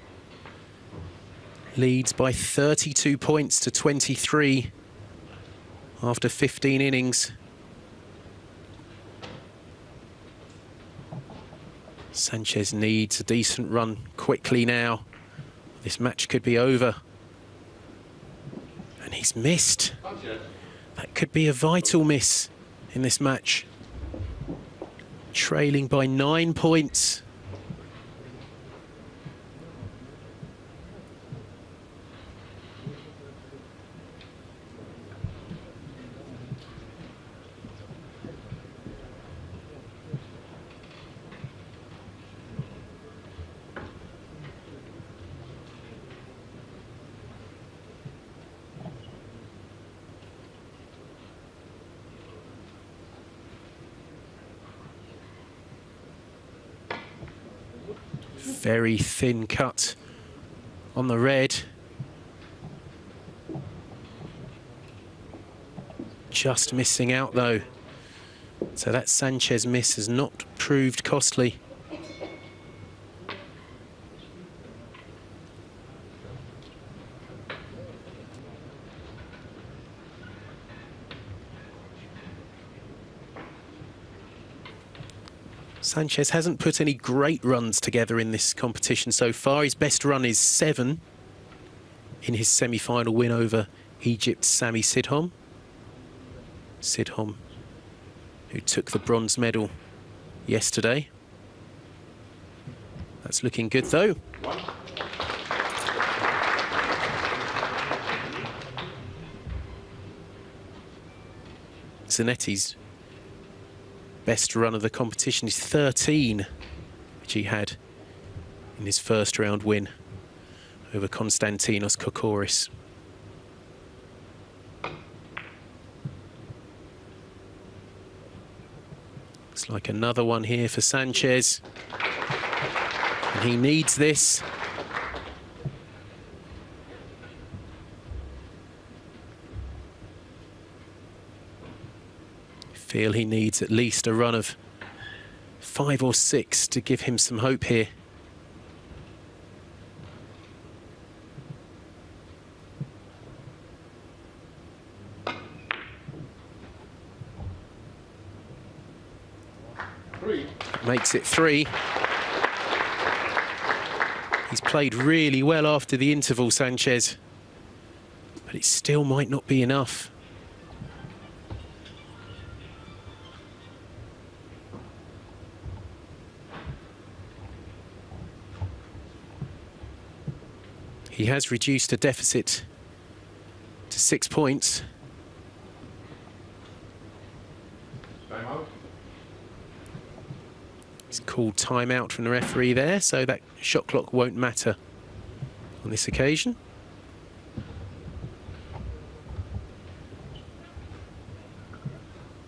leads by 32 points to 23 after 15 innings. Sanchez needs a decent run quickly now. This match could be over. And he's missed. That could be a vital miss in this match. Trailing by 9 points. Very thin cut on the red. Just missing out though. So that Sanchez miss has not proved costly. Sanchez hasn't put any great runs together in this competition so far. His best run is 7 in his semi-final win over Egypt's Sami Sidhom. Sidhom, who took the bronze medal yesterday. That's looking good though. Zanetti's best run of the competition is 13, which he had in his first round win over Konstantinos Kokoris. Looks like another one here for Sanchez. And he needs this. Feel he needs at least a run of 5 or 6 to give him some hope here. Makes it 3. He's played really well after the interval, Sanchez, but it still might not be enough. He has reduced a deficit to 6 points. Time out. He's called timeout from the referee there, so that shot clock won't matter on this occasion.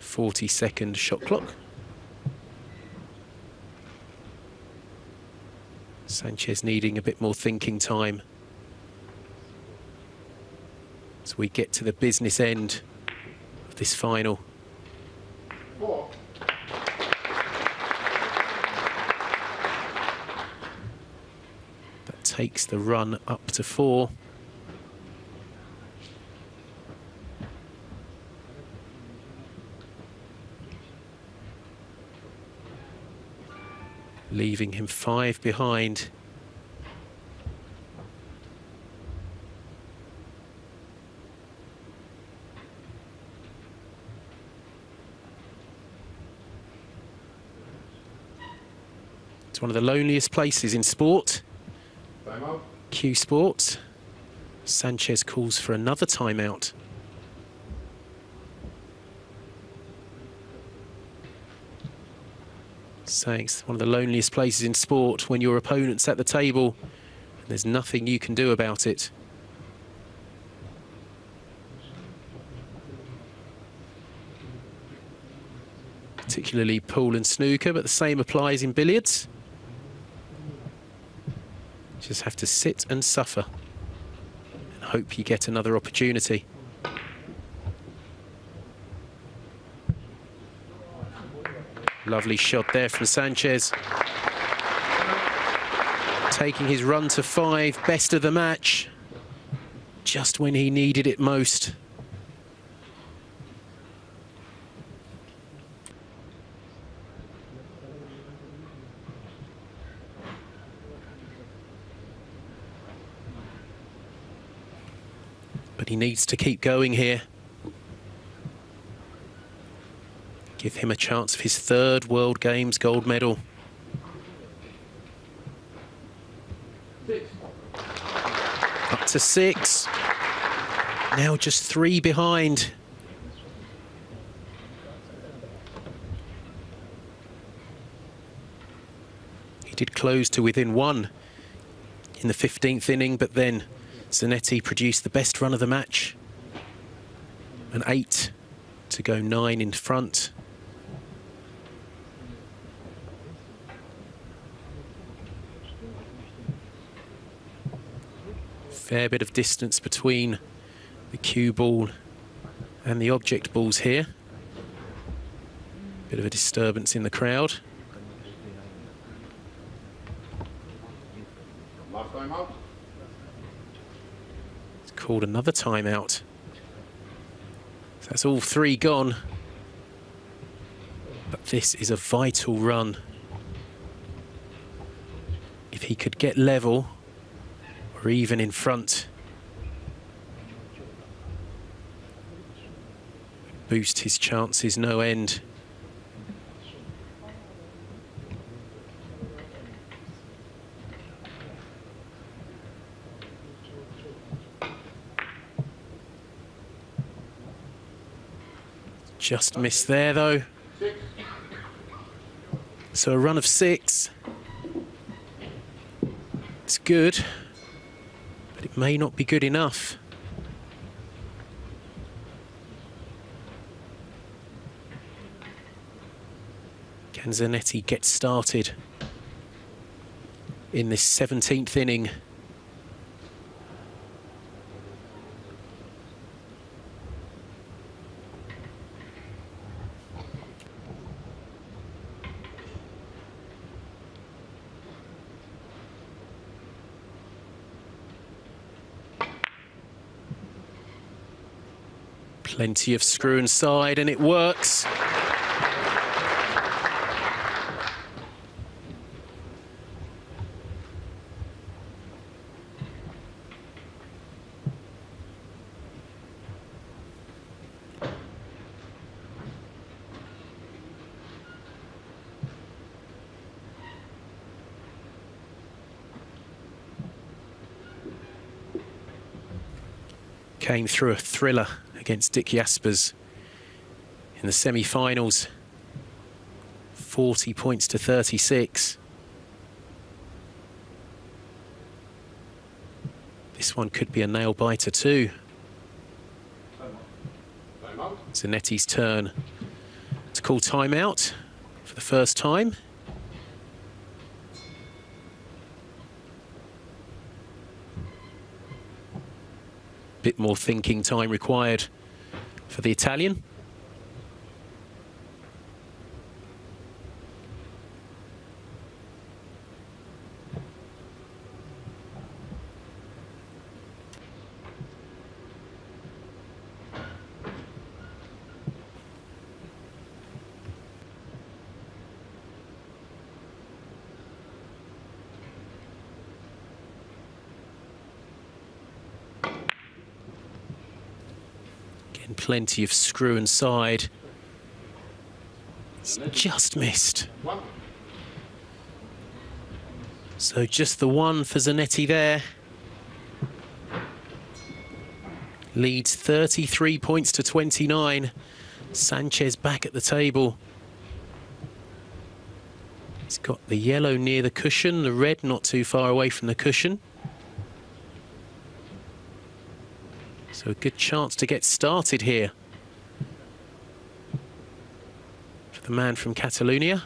.40-second shot clock. Sanchez needing a bit more thinking time as we get to the business end of this final. 4. That takes the run up to 4. Leaving him 5 behind. It's one of the loneliest places in sport. Timeout. Q Sports. Sanchez calls for another timeout. Saying it's one of the loneliest places in sport when your opponent's at the table and there's nothing you can do about it. Particularly pool and snooker, but the same applies in billiards. Just have to sit and suffer and hope you get another opportunity. Lovely shot there from Sanchez. Taking his run to 5, best of the match, just when he needed it most. But he needs to keep going here. Give him a chance of his 3rd World Games gold medal. 6. Up to 6. Now just 3 behind. He did close to within 1 in the 15th inning, but then Zanetti produced the best run of the match. An 8 to go 9 in front. Fair bit of distance between the cue ball and the object balls here. Bit of a disturbance in the crowd. Last time out. It's called another timeout. So that's all 3 gone. But this is a vital run. If he could get level, or even in front, boost his chances no end. Just missed there though. 6. So a run of 6. It's good, but it may not be good enough. Can Zanetti get started in this 17th inning? Plenty of screw inside, and it works. Came through a thriller against Dick Jaspers in the semi-finals. 40 points to 36. This one could be a nail-biter too. Zanetti's turn to call timeout for the first time. Bit more thinking time required for the Italian. Plenty of screw inside. It's just missed. So just the one for Zanetti there. Leads 33 points to 29. Sanchez back at the table. He's got the yellow near the cushion, the red not too far away from the cushion. So a good chance to get started here for the man from Catalonia.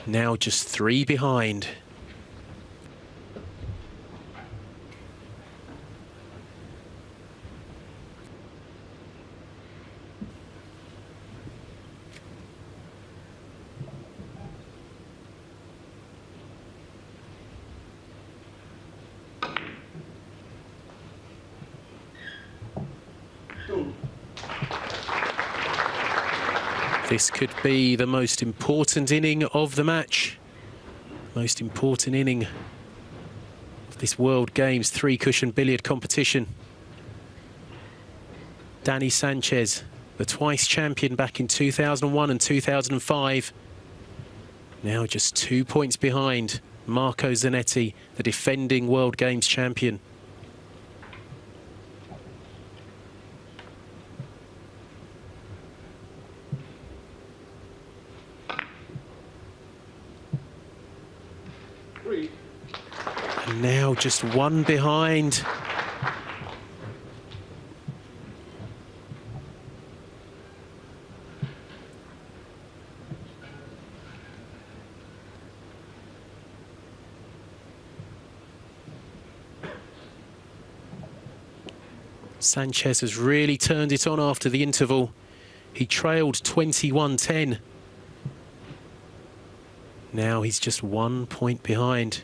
Now just 3 behind. This could be the most important inning of the match. Most important inning of this World Games 3-cushion billiard competition. Danny Sanchez, the twice champion back in 2001 and 2005. Now just 2 points behind Marco Zanetti, the defending World Games champion. And now just 1 behind. Sanchez has really turned it on after the interval. He trailed 21-10. Now he's just 1 point behind.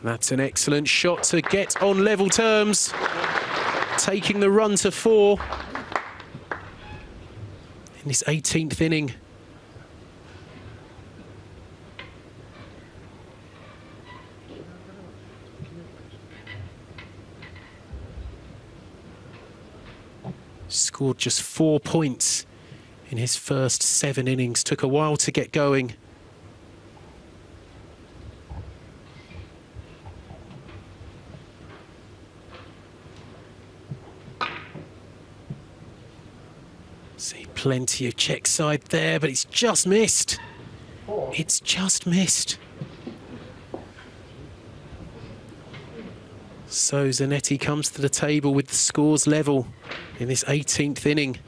That's an excellent shot to get on level terms, taking the run to 4 in this 18th inning. Scored just 4 points in his first 7 innings. Took a while to get going. See plenty of check side there, but it's just missed. 4. It's just missed. So Zanetti comes to the table with the scores level in this 18th inning.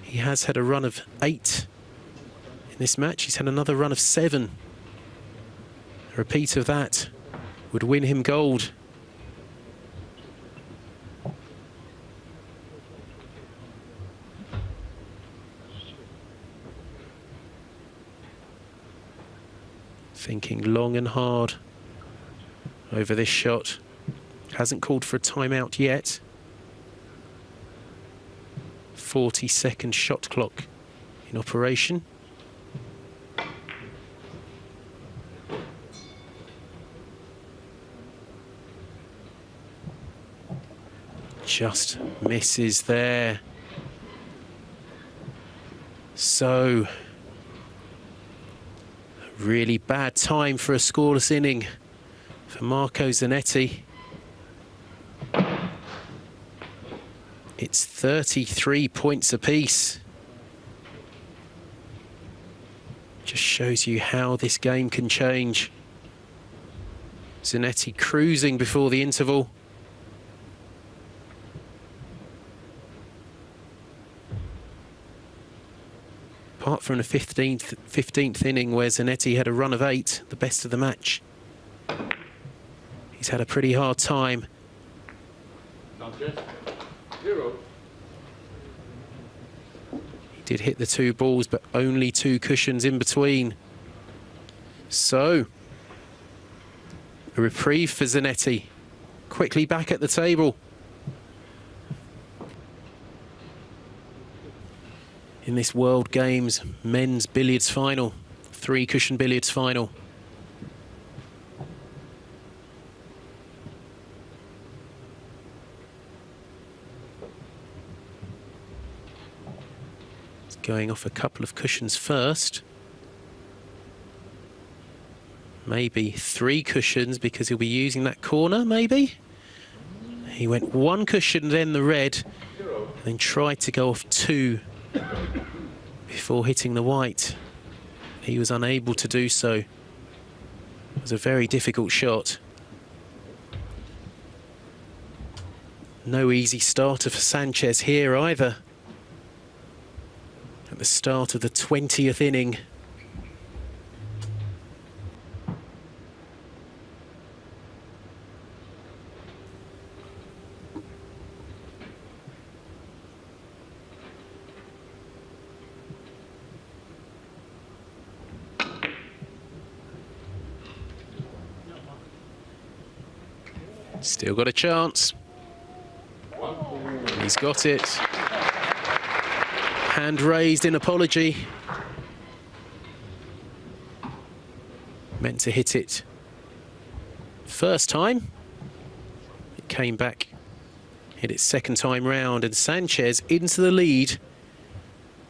He has had a run of 8 in this match. He's had another run of 7. A repeat of that would win him gold. Thinking long and hard over this shot. Hasn't called for a timeout yet. 40-second shot clock in operation. Just misses there. So, a really bad time for a scoreless inning for Marco Zanetti. It's 33 points apiece. Just shows you how this game can change. Zanetti cruising before the interval. Apart from the 15th inning where Zanetti had a run of 8, the best of the match, he's had a pretty hard time. Sanchez, 0. He did hit the 2 balls, but only 2 cushions in between. So, a reprieve for Zanetti. Quickly back at the table. In this World Games men's billiards final, 3-cushion billiards final. It's going off a couple of cushions first. Maybe 3 cushions because he'll be using that corner, maybe? He went 1 cushion, then the red, and then tried to go off 2 before hitting the white. He was unable to do so. It was a very difficult shot. No easy starter for Sanchez here either. At the start of the 20th inning. Still got a chance. He's got it. Hand raised in apology. Meant to hit it first time. It came back, hit it second time round, and Sanchez into the lead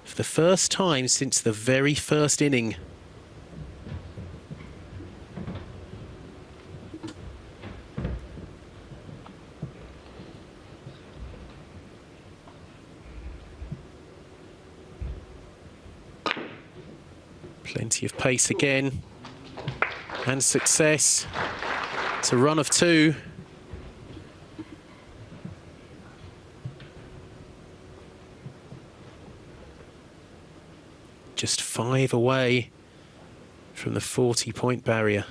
for the first time since the very first inning. Plenty of pace again, and success. It's a run of 2. Just 5 away from the 40-point barrier.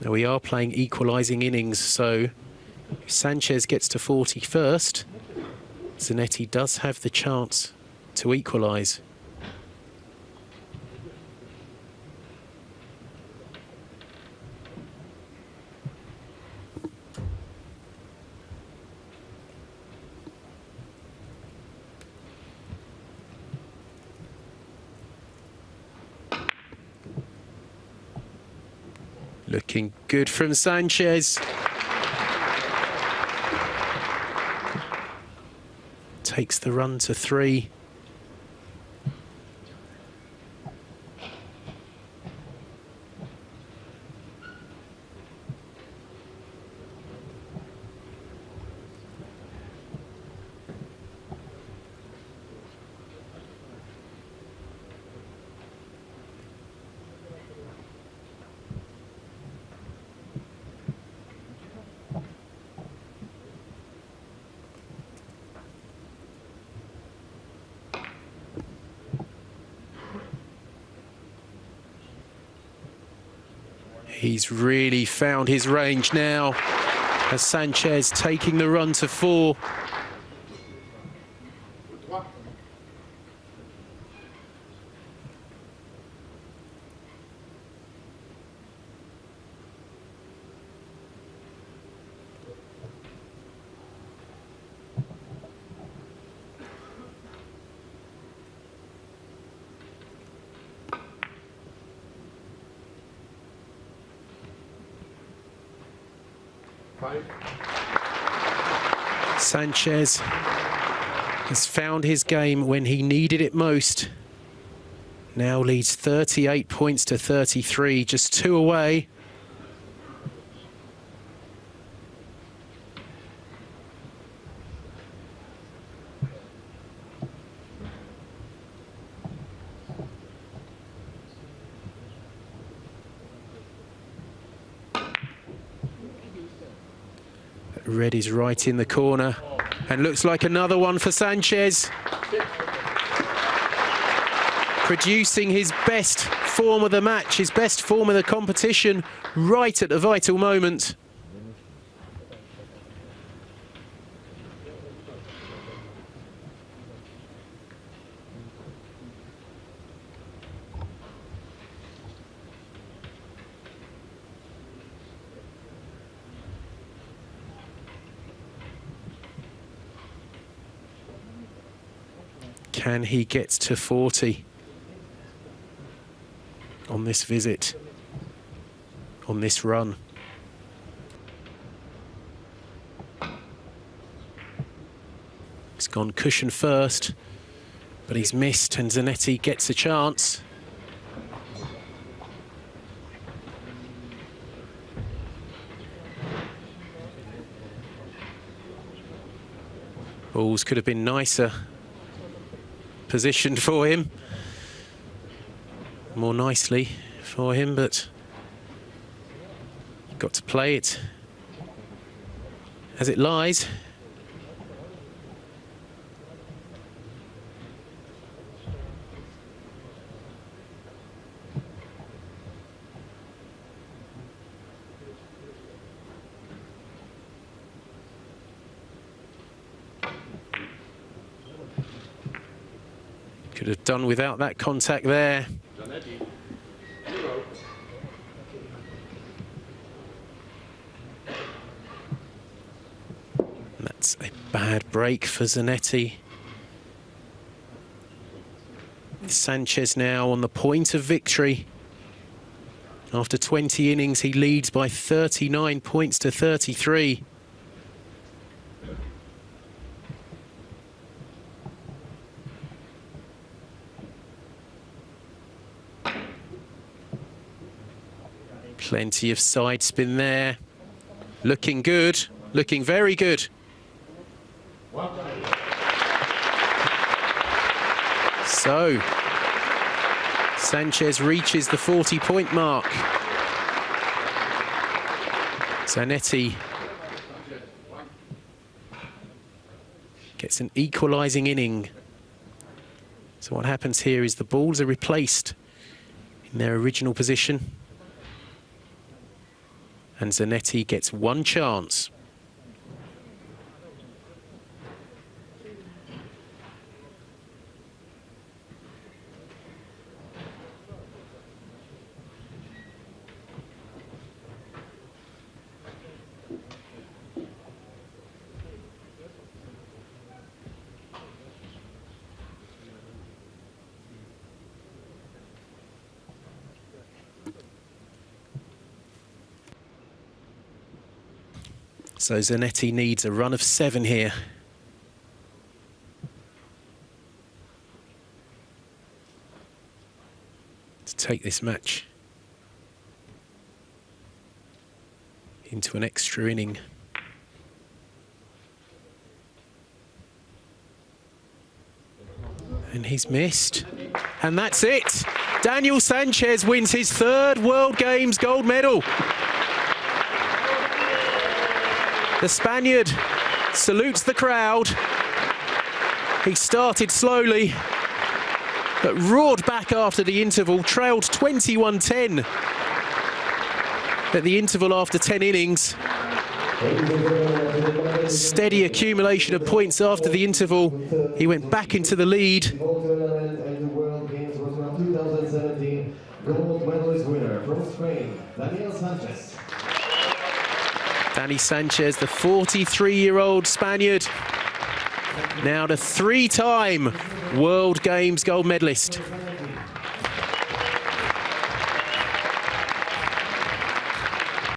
Now we are playing equalising innings, so if Sanchez gets to 40 first, Zanetti does have the chance to equalise. Looking good from Sanchez. Takes the run to 3. He's really found his range now as Sanchez taking the run to 4. Sanchez has found his game when he needed it most. Now leads 38 points to 33, just 2 away. Red is right in the corner, and looks like another one for Sanchez. Producing his best form of the match, his best form of the competition, right at the vital moment. Can he get to 40 on this visit, on this run? He's gone cushion first, but he's missed, and Zanetti gets a chance. Balls could have been nicer positioned for him, more nicely for him, but you've got to play it as it lies. Could have done without that contact there. Zanetti, 0. That's a bad break for Zanetti. Sanchez now on the point of victory. After 20 innings, he leads by 39 points to 33. Plenty of side spin there. Looking good, looking very good. So, Sanchez reaches the 40-point mark. Zanetti gets an equalising inning. So what happens here is the balls are replaced in their original position, and Zanetti gets one chance. So Zanetti needs a run of 7 here. To take this match into an extra inning. And he's missed. And that's it. Daniel Sanchez wins his 3rd World Games gold medal. The Spaniard salutes the crowd. He started slowly, but roared back after the interval, trailed 21-10. at the interval after 10 innings. Steady accumulation of points after the interval. He went back into the lead. Gold medalist winner from Spain, Sanchez. Danny Sanchez, the 43-year-old Spaniard, now the 3-time World Games gold medalist.